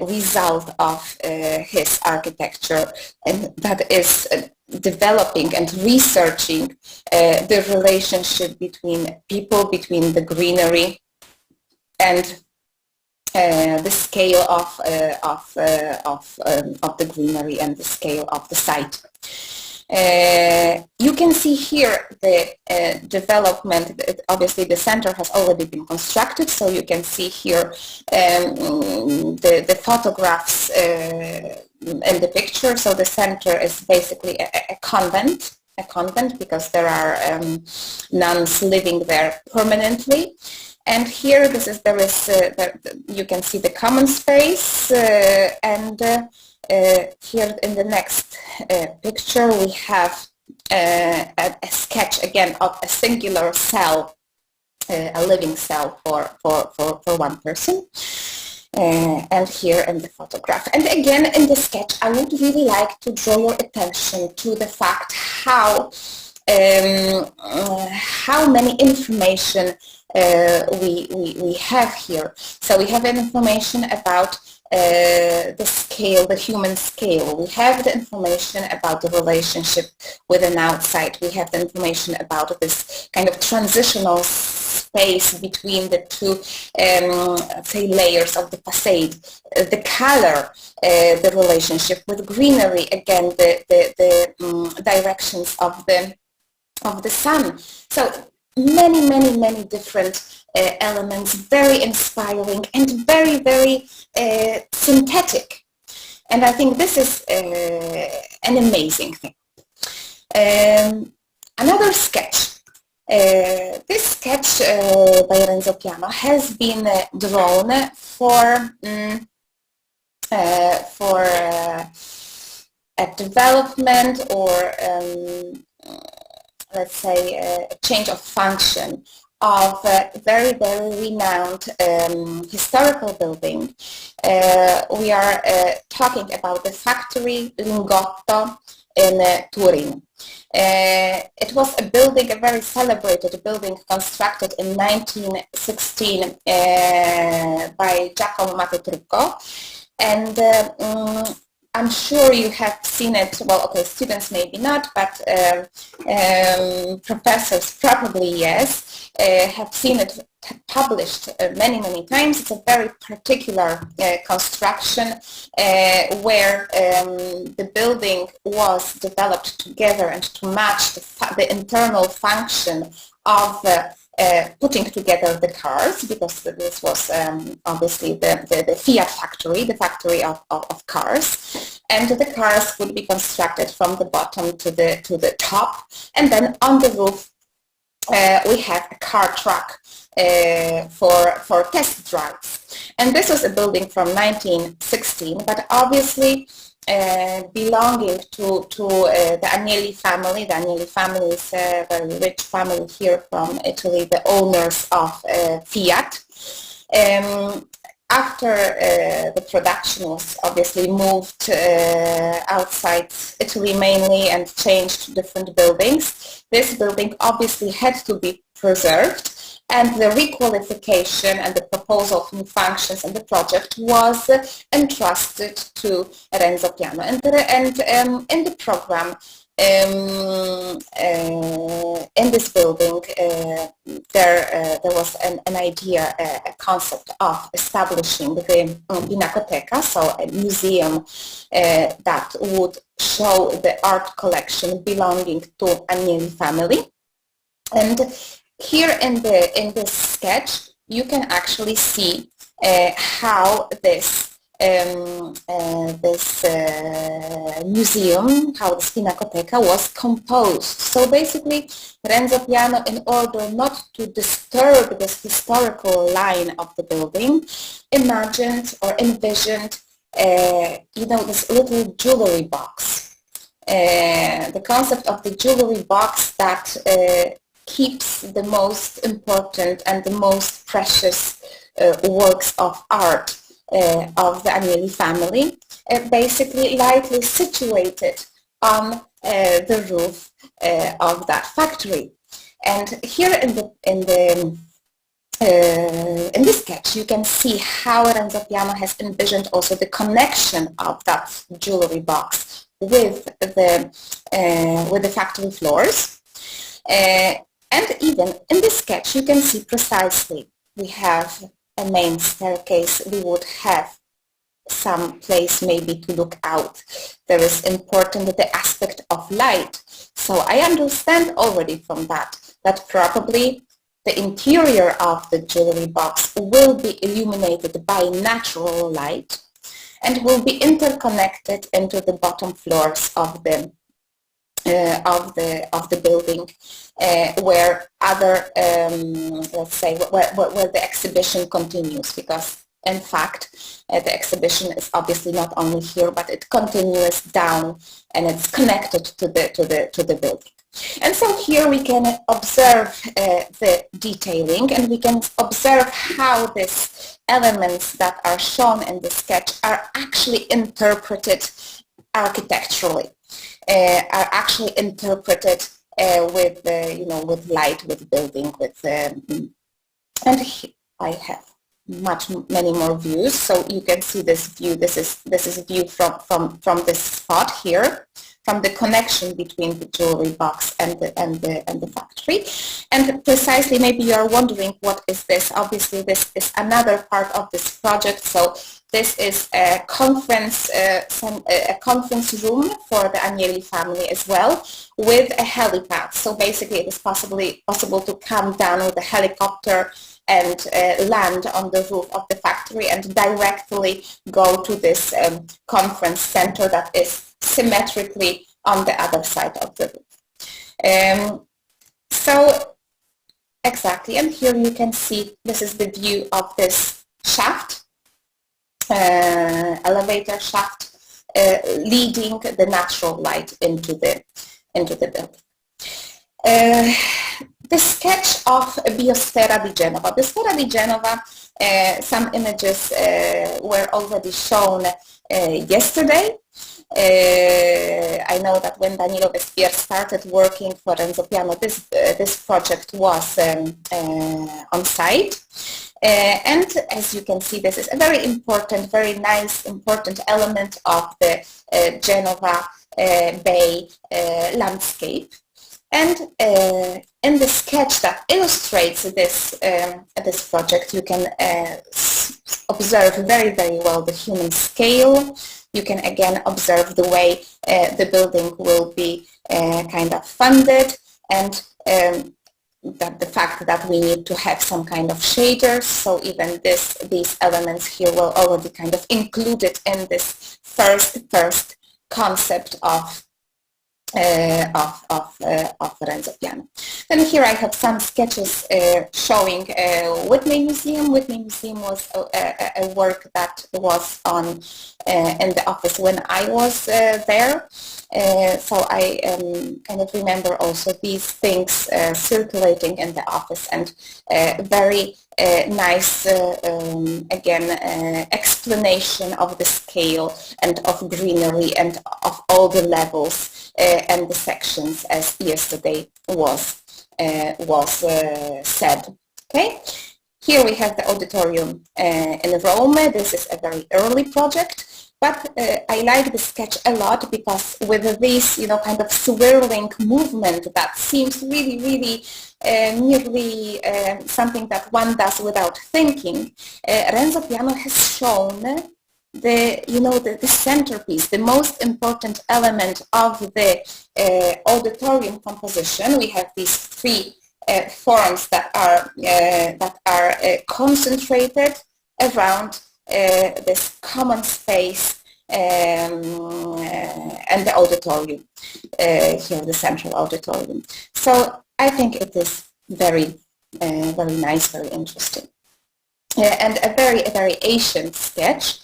result of his architecture, and that is developing and researching the relationship between people, between the greenery, and the scale of the greenery and the scale of the site. You can see here the development. Obviously, the center has already been constructed, so you can see here the photographs in the picture. So the center is basically a convent, because there are nuns living there permanently. And here, you can see the common space, and here in the next picture we have a sketch again of a singular cell, a living cell for one person. And here in the photograph. And again, in the sketch, I would really like to draw your attention to the fact how many information we have here. So we have information about the scale, the human scale. We have the information about the relationship with an outside. We have the information about this kind of transitional space between the two, say, layers of the facade. The color, the relationship with greenery, again, the directions of the sun. So many different elements, very inspiring and very, very synthetic. And I think this is an amazing thing. Another sketch. This sketch by Renzo Piano has been drawn for a development or let's say a change of function of a very, very renowned historical building. We are talking about the factory Lingotto in Turin. It was a building, a very celebrated building constructed in 1916 by Giacomo Mattetrucco. And I'm sure you have seen it, well, okay, students maybe not, but professors probably yes, have seen it published many times. It's a very particular construction where the building was developed together and to match the internal function of putting together the cars, because this was obviously the Fiat factory, the factory of cars, and the cars would be constructed from the bottom to the top, and then on the roof we have a car track for test drives. And this was a building from 1916, but obviously belonging to the Agnelli family. The Agnelli family is a very rich family here from Italy, the owners of Fiat. After the production was obviously moved outside Italy mainly and changed to different buildings, this building obviously had to be preserved, and the requalification and the proposal of new functions and the project was entrusted to Renzo Piano. And in the program, in this building, there was an idea, a concept of establishing the Pinacoteca, so a museum that would show the art collection belonging to Agnelli family. And here in this sketch, you can actually see how this museum, how the Pinacoteca was composed. So basically, Renzo Piano, in order not to disturb this historical line of the building, imagined or envisioned, this little jewelry box. The concept of the jewelry box that keeps the most important and the most precious works of art of the Agnelli family, basically lightly situated on the roof of that factory. And here in this sketch, you can see how Renzo Piano has envisioned also the connection of that jewelry box with the factory floors. And even in this sketch, you can see precisely we have a main staircase. We would have some place maybe to look out. There is important the aspect of light. So I understand already from that probably the interior of the jewelry box will be illuminated by natural light and will be interconnected into the bottom floors of the building, where other let's say where the exhibition continues, because in fact the exhibition is obviously not only here, but it continues down and it's connected to the building. And so here we can observe the detailing, and we can observe how these elements that are shown in the sketch are actually interpreted architecturally, are actually interpreted with with light, with building, with and I have many more views. So you can see this view. This is a view from this spot here, from the connection between the jewelry box and the factory. And precisely, maybe you are wondering, what is this? Obviously, this is another part of this project. So this is a conference room for the Agnelli family as well, with a helipad. So basically, it is possible to come down with a helicopter and land on the roof of the factory and directly go to this conference center that is symmetrically on the other side of the roof. So exactly, and here you can see this is the view of this shaft, elevator shaft, leading the natural light into the building. The sketch of Biosfera di Genova. Biosfera di Genova, some images were already shown yesterday. I know that when Danilo Vespier started working for Renzo Piano, this project was on site. And as you can see, this is a very important, very nice, important element of the Genova Bay landscape. And in the sketch that illustrates this project, you can observe very, very well the human scale. You can again observe the way the building will be kind of funded, and that the fact that we need to have some kind of shaders. So even these elements here were already kind of included in this first concept of Renzo Piano. Then here I have some sketches showing Whitney Museum. Whitney Museum was a work that was on in the office when I was there. So I kind of remember also these things circulating in the office, and very nice, again, explanation of the scale and of greenery and of all the levels and the sections, as yesterday was said. Okay, here we have the auditorium in Rome. This is a very early project. But I like the sketch a lot because with this, kind of swirling movement that seems really, really nearly something that one does without thinking, Renzo Piano has shown the centerpiece, the most important element of the auditorium composition. We have these three forms that are concentrated around this common space and the auditorium, here the central auditorium. So I think it is very, very nice, very interesting, and a very ancient sketch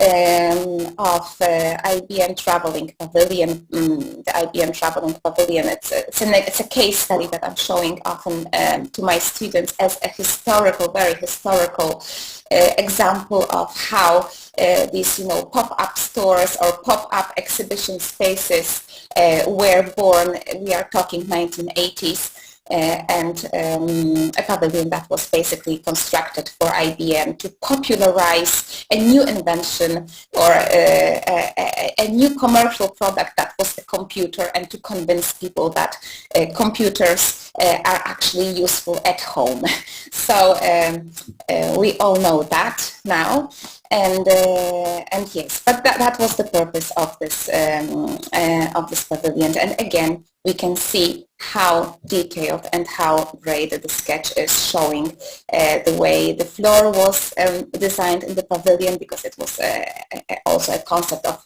of IBM Traveling Pavilion. The IBM Traveling Pavilion, it's a case study that I'm showing often to my students as a very historical example of how these pop-up stores or pop-up exhibition spaces were born. We are talking 1980s. And a pavilion that was basically constructed for IBM to popularize a new invention or a new commercial product that was the computer, and to convince people that computers are actually useful at home. So we all know that now. And yes, but that was the purpose of this pavilion. And again, we can see how detailed and how great the sketch is, showing the way the floor was designed in the pavilion, because it was also a concept of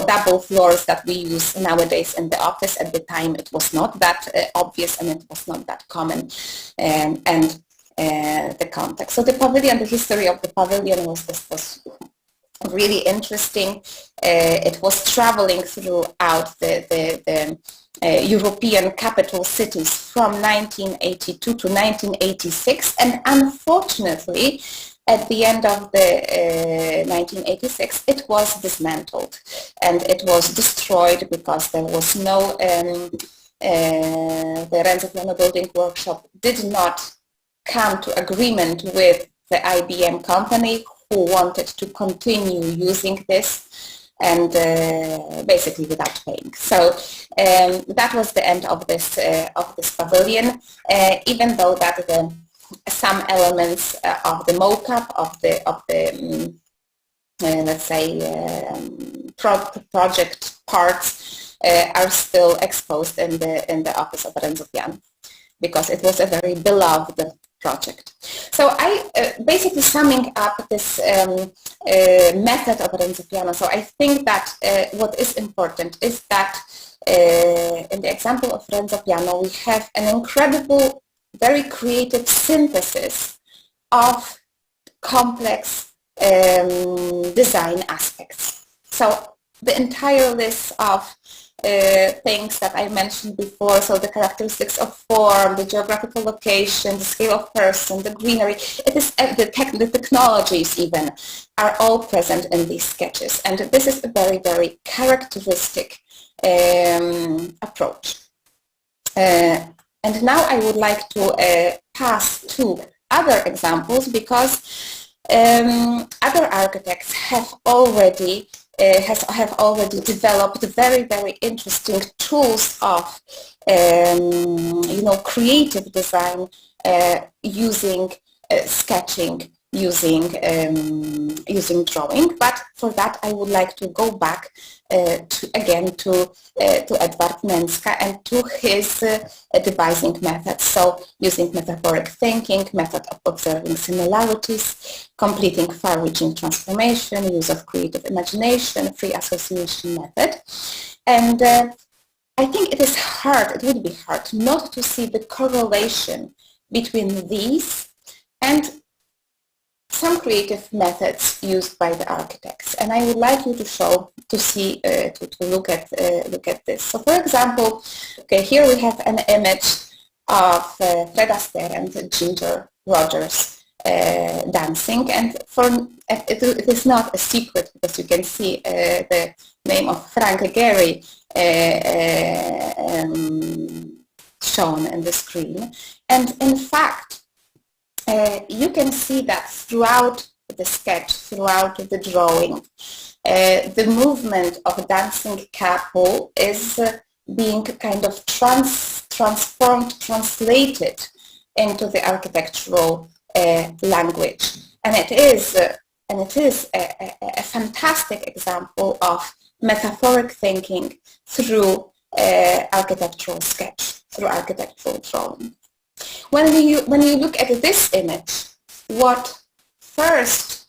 double floors that we use nowadays in the office. At the time, it was not that obvious, and it was not that common. The context. So the pavilion, the history of the pavilion was really interesting. It was traveling throughout the European capital cities from 1982 to 1986, and unfortunately at the end of the 1986 it was dismantled and it was destroyed because there was no the Renzo Piano building workshop did not come to agreement with the IBM company, who wanted to continue using this, and basically without paying. So that was the end of this pavilion, even though that some elements of the mock-up of the let's say project parts are still exposed in the office of Renzo Piano, because it was a very beloved project. So I basically summing up this method of Renzo Piano. So I think that what is important is that in the example of Renzo Piano, we have an incredible, very creative synthesis of complex design aspects. So the entire list of things that I mentioned before, so the characteristics of form, the geographical location, the scale of person, the greenery, it is the technologies even are all present in these sketches, and this is a very, very characteristic approach. And now I would like to pass to other examples, because other architects have already developed very, very interesting tools of creative design using sketching, using drawing. But for that, I would like to go back to Edward Nęcka and to his devising methods. So using metaphoric thinking, method of observing similarities, completing far-reaching transformation, use of creative imagination, free association method. And I think it would be hard not to see the correlation between these and some creative methods used by the architects, and I would like you to look at this. So, for example, here we have an image of Fred Astaire and Ginger Rogers dancing, and it is not a secret because you can see the name of Frank Gehry shown in the screen, and in fact. You can see that throughout the sketch, throughout the drawing, the movement of a dancing couple is being kind of transformed, translated into the architectural language, and it is a fantastic example of metaphoric thinking through architectural sketch, through architectural drawing. When you look at this image, what first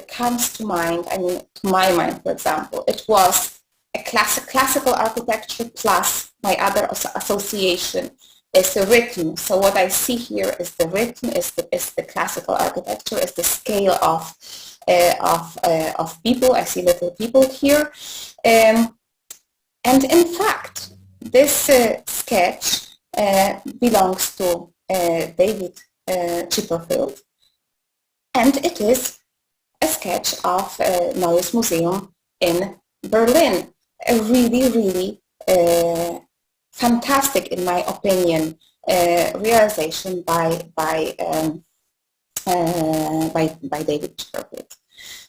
comes to mind, I mean, to my mind, for example, it was a classical architecture plus my other association is the rhythm. So what I see here is the rhythm, is the classical architecture, is the scale of people. I see little people here, and in fact, this sketch belongs to David Chipperfield, and it is a sketch of Neues Museum in Berlin. A really, really fantastic, in my opinion, realization by David Chipperfield.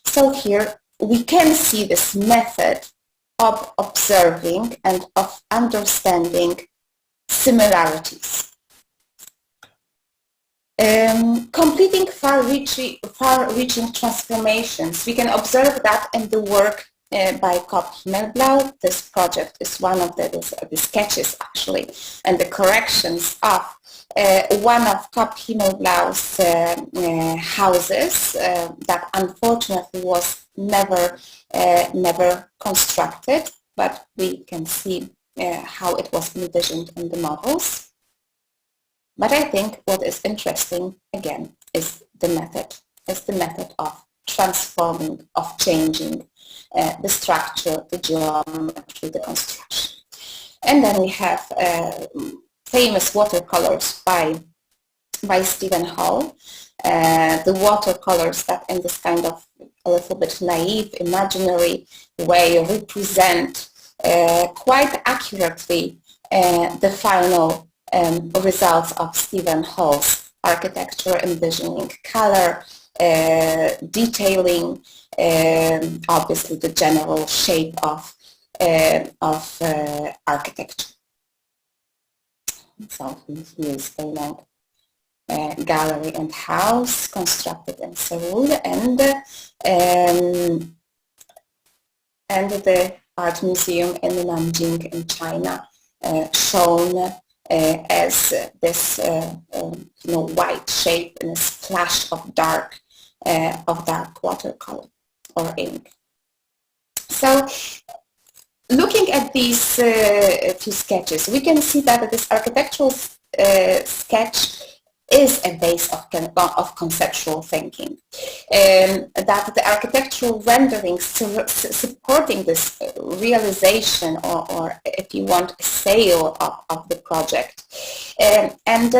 So here we can see this method of observing and of understanding similarities. Completing far-reaching transformations. We can observe that in the work by Kopp Himmelblau. This project is one of the sketches actually, and the corrections of one of Kopp Himmelblau's houses that unfortunately was never constructed, but we can see how it was envisioned in the models. But I think what is interesting, again, is the method of transforming, of changing the structure, the geometry, the construction. And then we have famous watercolors by Stephen Hall. The watercolors that in this kind of a little bit naive, imaginary way represent quite accurately the final results of Stephen Hall's architecture, envisioning color, detailing, obviously the general shape of architecture. So here is the gallery and house constructed in Seoul, and the art museum in Nanjing in China, shown as this white shape and a splash of dark watercolor or ink. So looking at these few sketches, we can see that this architectural sketch is a base of conceptual thinking. That the architectural renderings supporting this realization, or if you want, a sale of the project. And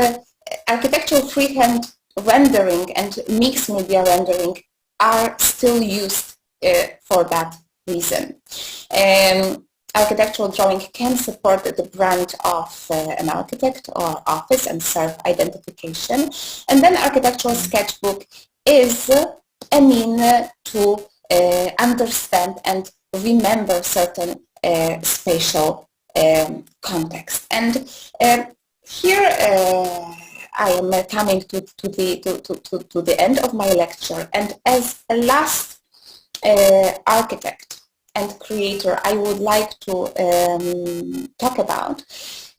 architectural freehand rendering and mixed media rendering are still used for that reason. Architectural drawing can support the brand of an architect or office and self-identification. And then architectural sketchbook is a mean to understand and remember certain spatial context. And here I am coming to the end of my lecture, and as a last architect and creator I would like to talk about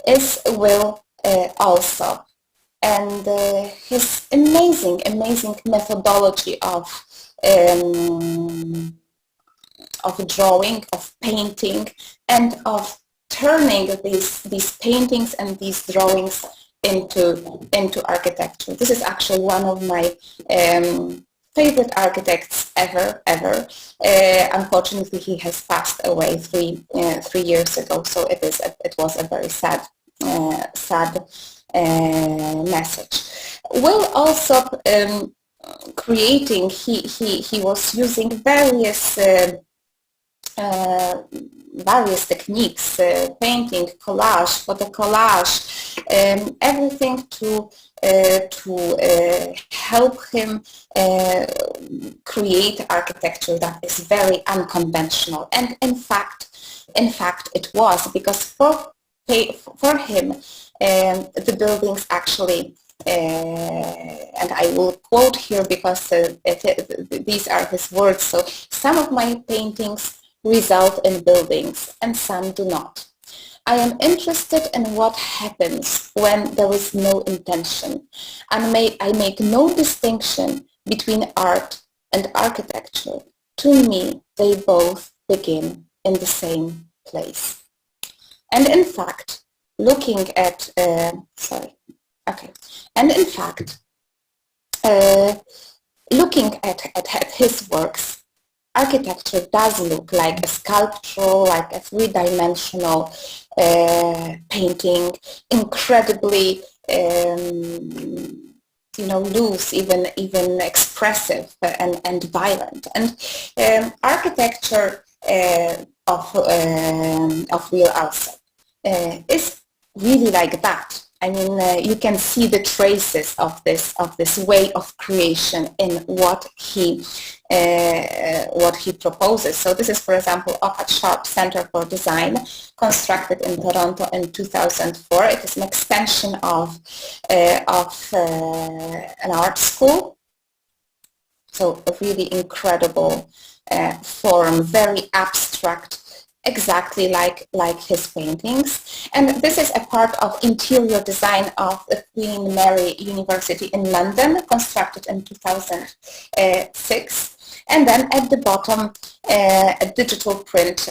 is Will Alsop, and his amazing methodology of drawing, of painting, and of turning these paintings and these drawings into architecture. This is actually one of my favorite architects ever. Unfortunately, he has passed away three years ago, so it was a very sad message. Will Alsop creating, he was using various techniques, painting, collage, photo collage, everything to help him create architecture that is very unconventional. And in fact it was, because for him the buildings actually, and I will quote here because these are his words, so some of my paintings result in buildings and some do not. I am interested in what happens when there is no intention, and I make no distinction between art and architecture. To me, they both begin in the same place. And in fact, looking at looking at his works, architecture does look like a sculpture, like a three-dimensional painting, incredibly loose, even expressive and violent. And architecture of Will Alsop is really like that. I mean, you can see the traces of this way of creation in what he proposes. So this is, for example, Ocat Sharp Center for Design, constructed in Toronto in 2004. It is an extension of an art school. So a really incredible form, very abstract, exactly like his paintings. And this is a part of interior design of the Queen Mary University in London, constructed in 2006. And then at the bottom, a digital print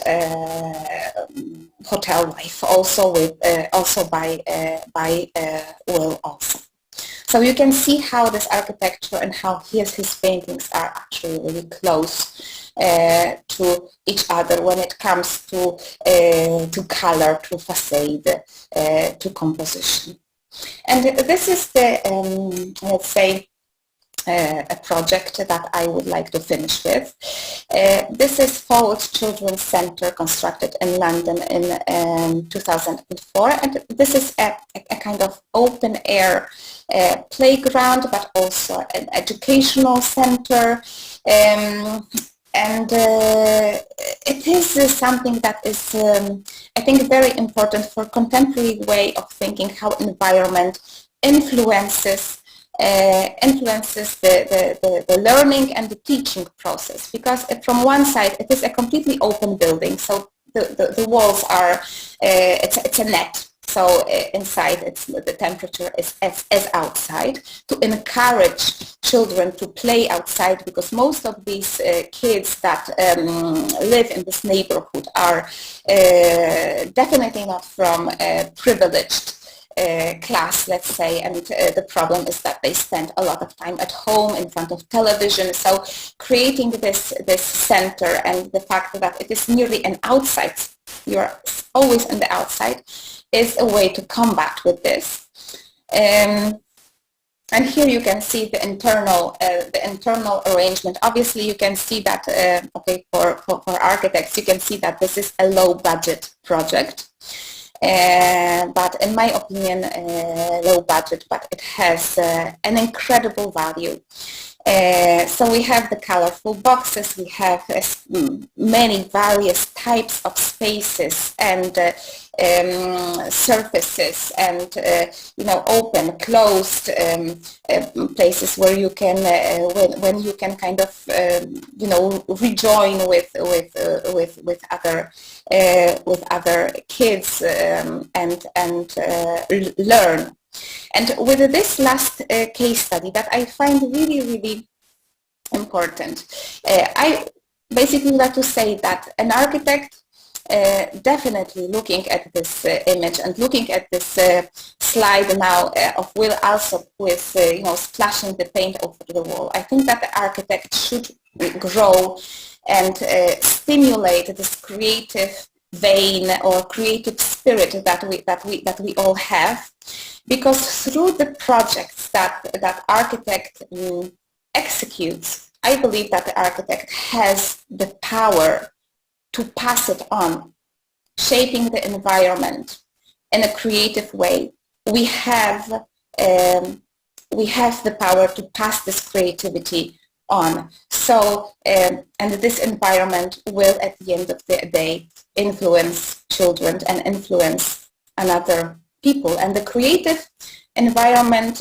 hotel life, also by Will Olsen. So you can see how this architecture and how his paintings are actually really close to each other when it comes to color, to facade, to composition. And this is the, let's say, a project that I would like to finish with. This is Forward Children's Centre, constructed in London in 2004, and this is a kind of open air playground, but also an educational centre, and it is something that is, I think, very important for contemporary way of thinking how environment influences the learning and the teaching process, because from one side it is a completely open building, so the walls are, it's a net, so inside the temperature is as outside, to encourage children to play outside, because most of these kids that live in this neighborhood are definitely not from privileged class, let's say, and the problem is that they spend a lot of time at home in front of television. So creating this center, and the fact that it is nearly an outside, you're always on the outside, is a way to combat with this. And here you can see the internal arrangement. Obviously, you can see that okay, for architects, you can see that this is a low budget project. But in my opinion, low budget, but it has an incredible value. So we have the colorful boxes, we have many various types of spaces and surfaces, and open, closed places where you can when you can kind of rejoin with other kids and learn. And with this last case study that I find really, really important, I basically like to say that an architect definitely looking at this image and looking at this slide now of Will Alsop with splashing the paint over the wall, I think that the architect should grow and stimulate this creative vein or creative spirit that we all have, because through the projects that architect executes, I believe that the architect has the power to pass it on, shaping the environment in a creative way. We have the power to pass this creativity on. So, and this environment will, at the end of the day, influence children and influence another people. And the creative environment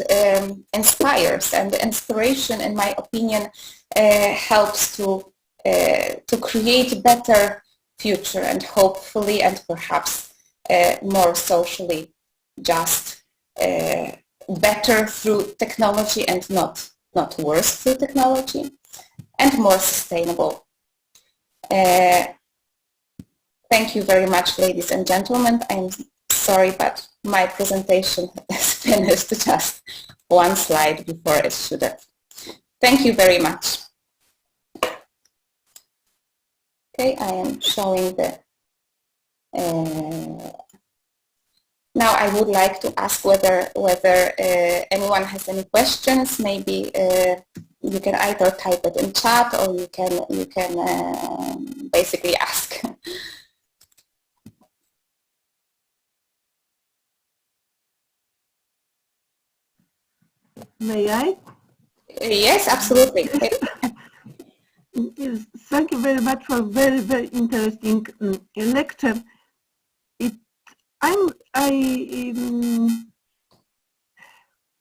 inspires, and the inspiration, in my opinion, helps to create better future, and hopefully, and perhaps more socially just, better through technology, and not worse through technology, and more sustainable. Thank you very much, ladies and gentlemen. I'm sorry, but my presentation is finished just one slide before it should have. Thank you very much. Okay, I am showing the... now I would like to ask whether anyone has any questions. Maybe you can either type it in chat, or you can basically ask. May I? Yes, absolutely. Yes, thank you very much for very, very interesting lecture. I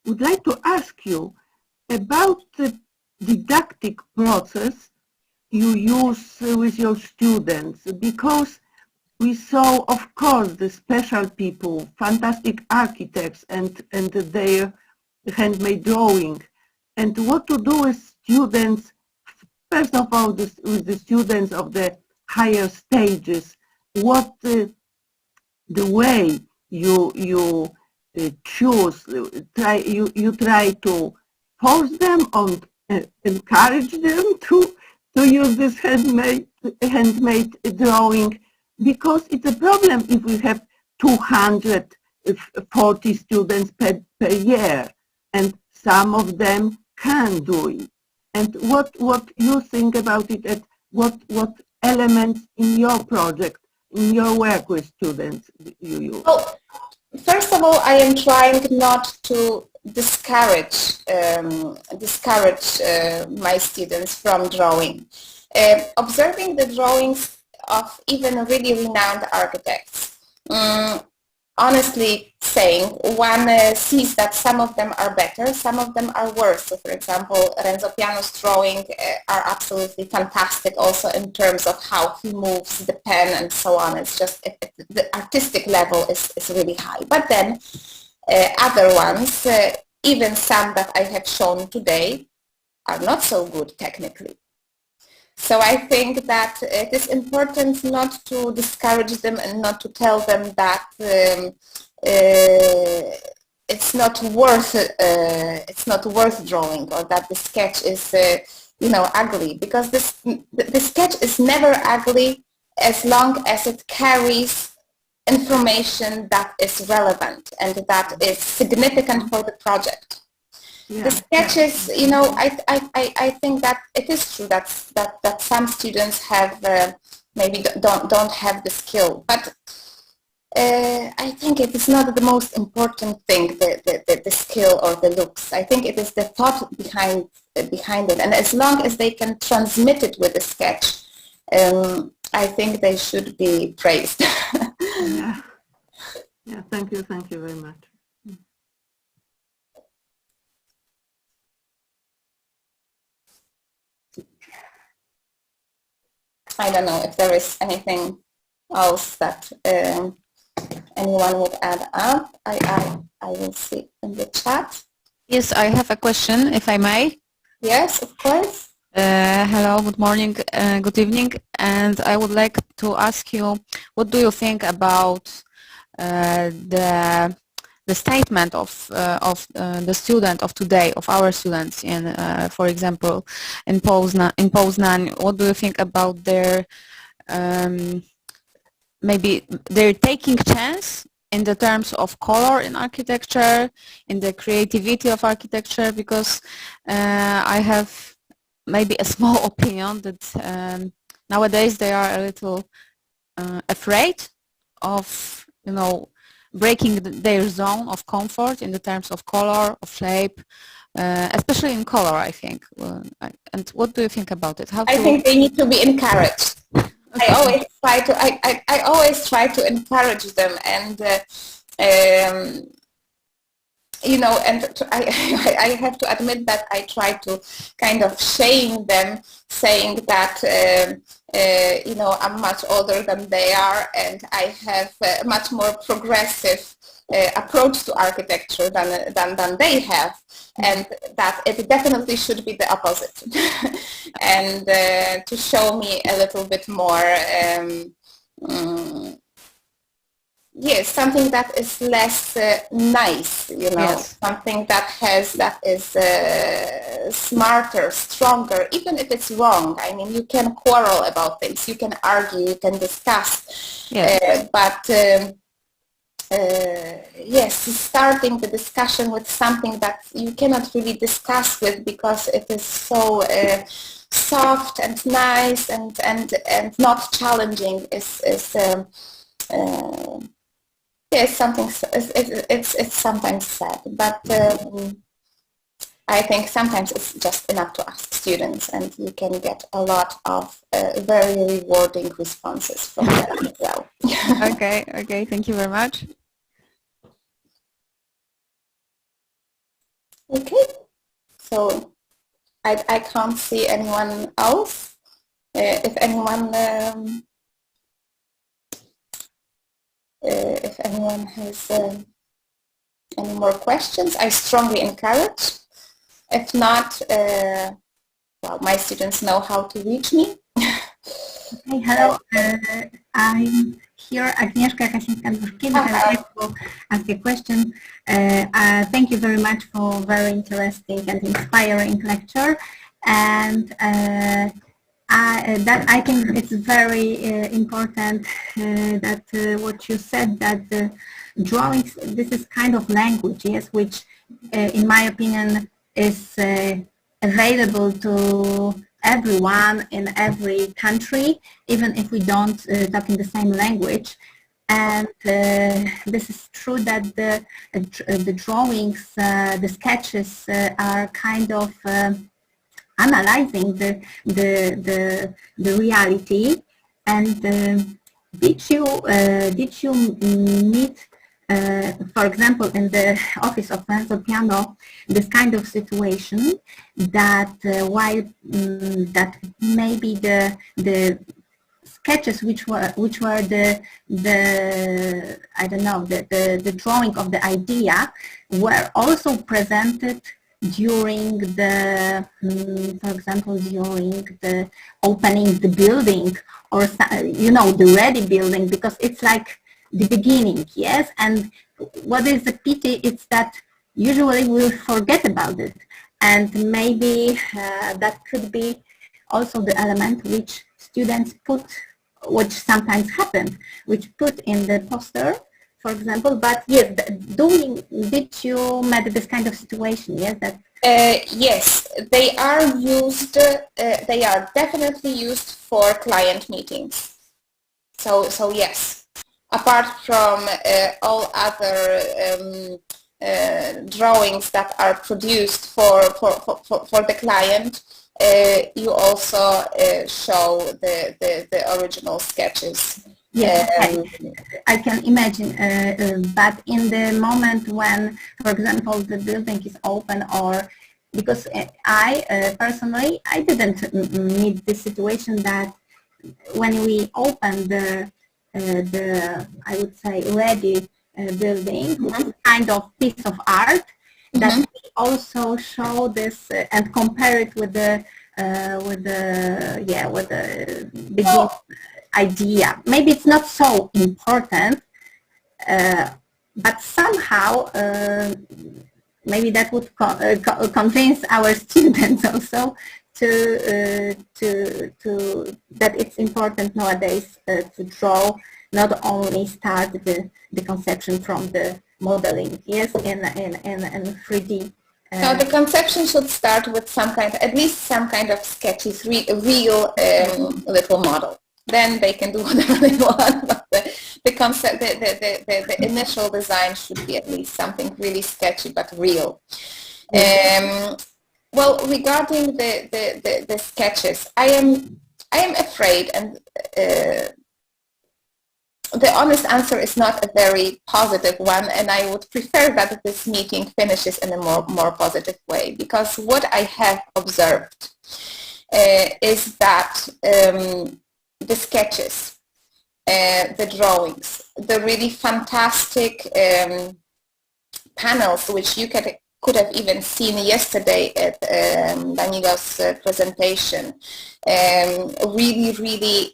would like to ask you about the didactic process you use with your students, because we saw, of course, the special people, fantastic architects and their handmade drawing, and what to do with students, first of all, with the students of the higher stages, what the way you choose, you try to force them on, encourage them to use this handmade drawing, because it's a problem if we have 240 students per year, and some of them can do it. And what you think about it, and what elements in your project, in your work with students, you use? Well, first of all, I am trying not to discourage my students from drawing. Observing the drawings of even really renowned architects, honestly saying, one sees that some of them are better, some of them are worse. So for example, Renzo Piano's drawing are absolutely fantastic also in terms of how he moves the pen and so on. It's just, the artistic level is really high. But then other ones, even some that I have shown today, are not so good technically. So I think that it is important not to discourage them and not to tell them that it's not worth drawing, or that the sketch is ugly, because the sketch is never ugly as long as it carries information that is relevant and that is significant for the project. Yeah, the sketches, I think that it is true that some students have maybe don't have the skill, but I think it is not the most important thing, the skill or the looks. I think it is the thought behind it, and as long as they can transmit it with a sketch, I think they should be praised. Yeah. Yeah, thank you very much. I don't know if there is anything else that anyone would add up. I will see in the chat. Yes, I have a question, if I may. Yes, of course. Hello, good morning, good evening, and I would like to ask you, what do you think about the statement of the student of today, of our students in, for example, in Poznan? What do you think about their maybe they're taking chance in the terms of color in architecture, in the creativity of architecture? Because I have maybe a small opinion that nowadays they are a little afraid of, breaking their zone of comfort in the terms of color, of shape, especially in color, I think. And what do you think about it? I think they need to be encouraged. Okay. I always try to encourage them, and I have to admit that I try to kind of shame them, saying that I'm much older than they are, and I have a much more progressive approach to architecture than they have, and that it definitely should be the opposite. And to show me a little bit more yes, something that is less nice, yes. Something that is smarter, stronger, even if it's wrong. I mean, you can quarrel about things, you can argue, you can discuss, yes. But yes, starting the discussion with something that you cannot really discuss with because it is so soft and nice and not challenging is yes, something. It's sometimes sad, but I think sometimes it's just enough to ask students, and you can get a lot of very rewarding responses from them as well. Okay, thank you very much. Okay, so I can't see anyone else. If anyone has any more questions, I strongly encourage. If not, well, my students know how to reach me. Okay, hello. I'm here, Agnieszka Kasińska-Dworkiewicz. I would like to ask a question. Thank you very much for very interesting and inspiring lecture. And I think it's very important that what you said, that the drawings, this is kind of language, yes, which in my opinion is available to everyone in every country, even if we don't talk in the same language. And this is true that the drawings, the sketches are kind of analyzing the reality. And did you meet, for example, in the office of Renzo Piano, this kind of situation that while that maybe the sketches which were the I don't know, the drawing of the idea were also presented during the, for example, during the opening the building, or you know, the ready building, because it's like the beginning, yes. And what is the pity is that usually we'll forget about it, and maybe that could be also the element which students put, which sometimes happen, which put in the poster, for example. But yes, did you met this kind of situation? Yes, that. Yes, they are used. They are definitely used for client meetings. So yes. Apart from all other drawings that are produced for the client, you also show the original sketches. Yes, I can imagine, but in the moment when, for example, the building is open, or because I personally, I didn't meet this situation that when we open the I would say ready building, which is kind of piece of art, that we also show this and compare it with the beginning idea. Maybe it's not so important, but somehow maybe that would convince our students also to that it's important nowadays to draw, not only start the conception from the modeling, yes, in 3D. No, the conception should start with some kind, at least some kind of sketches, real little model. Then they can do whatever they want. But the concept, the initial design should be at least something really sketchy but real. Well, regarding the sketches, I am afraid, and the honest answer is not a very positive one, and I would prefer that this meeting finishes in a more positive way, because what I have observed is that the sketches, the drawings, the really fantastic panels, which you could have even seen yesterday at Danilo's presentation, really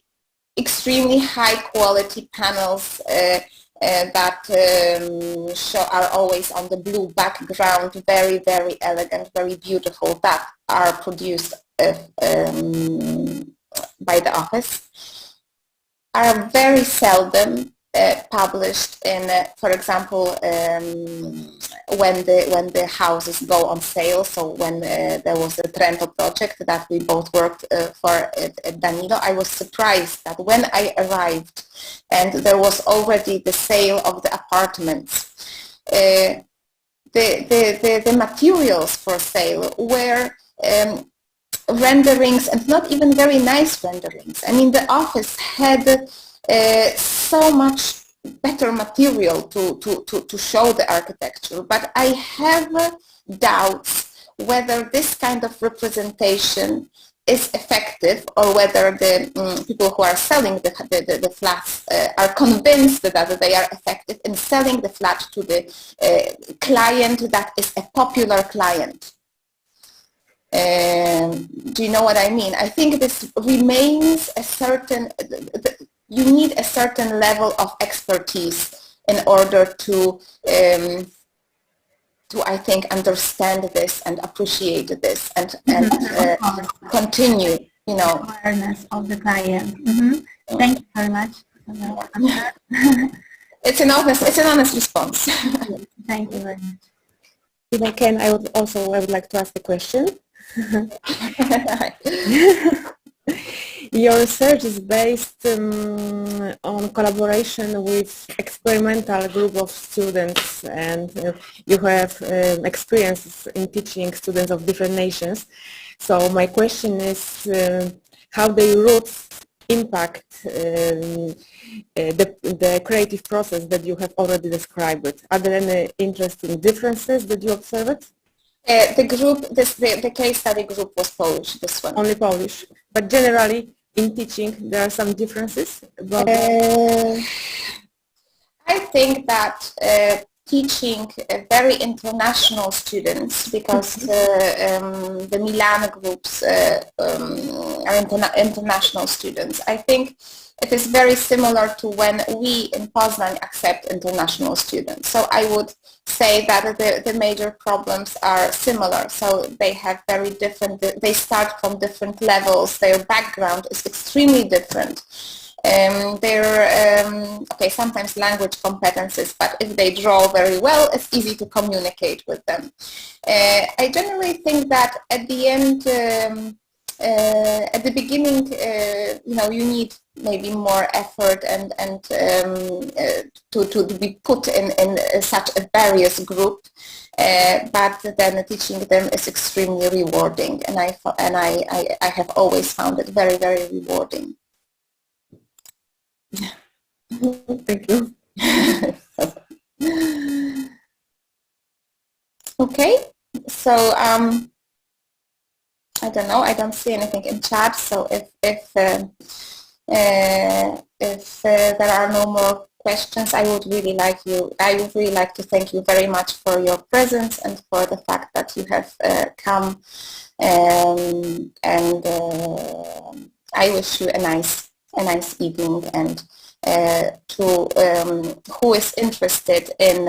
extremely high quality panels that are always on the blue background, very, very elegant, very beautiful, that are produced by the office, are very seldom published in, for example, when the houses go on sale. So when there was the Trento project that we both worked for at Danilo, I was surprised that when I arrived and there was already the sale of the apartments, the materials for sale were renderings, and not even very nice renderings. I mean, the office had so much better material to show the architecture, but I have doubts whether this kind of representation is effective, or whether the people who are selling the flats are convinced that they are effective in selling the flat to the client that is a popular client. Do you know what I mean? I think this remains a certain, you need a certain level of expertise in order to I think, understand this and appreciate this and continue, you know. Awareness of the client. Thank you very much. It's an honest response. Thank you very much. If I can, I would like to ask a question. Your research is based on collaboration with experimental group of students, and you have experience in teaching students of different nations. So my question is how the roots impact the creative process that you have already described. Are there any interesting differences that you observed? The group, the case study group was Polish, this one. Only Polish. But generally, in teaching, there are some differences? I think that teaching very international students, because the Milan groups are international students. I think it is very similar to when we in Poznań accept international students. So I would say that the major problems are similar. So they have very different, they start from different levels, their background is extremely different. Okay, sometimes language competencies, but if they draw very well, it's easy to communicate with them. I generally think that at the end, at the beginning, you know, you need maybe more effort and to be put in such a various group, but then teaching them is extremely rewarding, and I have always found it very, very rewarding. Thank you. Okay, so I don't know, I don't see anything in chat, so if there are no more questions, I would really like to thank you very much for your presence and for the fact that you have come, and I wish you a nice evening, and to who is interested in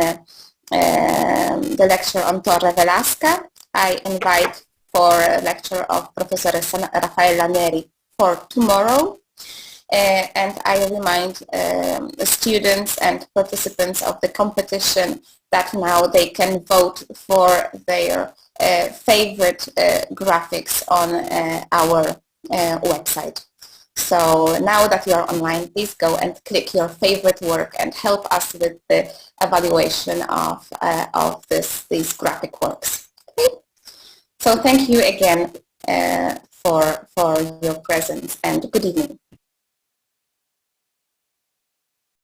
the lecture on Torre Velasca, I invite for a lecture of Professor Raffaella Neri for tomorrow, and I remind the students and participants of the competition that now they can vote for their favorite graphics on our website. So now that you are online, please go and click your favorite work and help us with the evaluation of these graphic works. Okay? So thank you again for your presence, and good evening.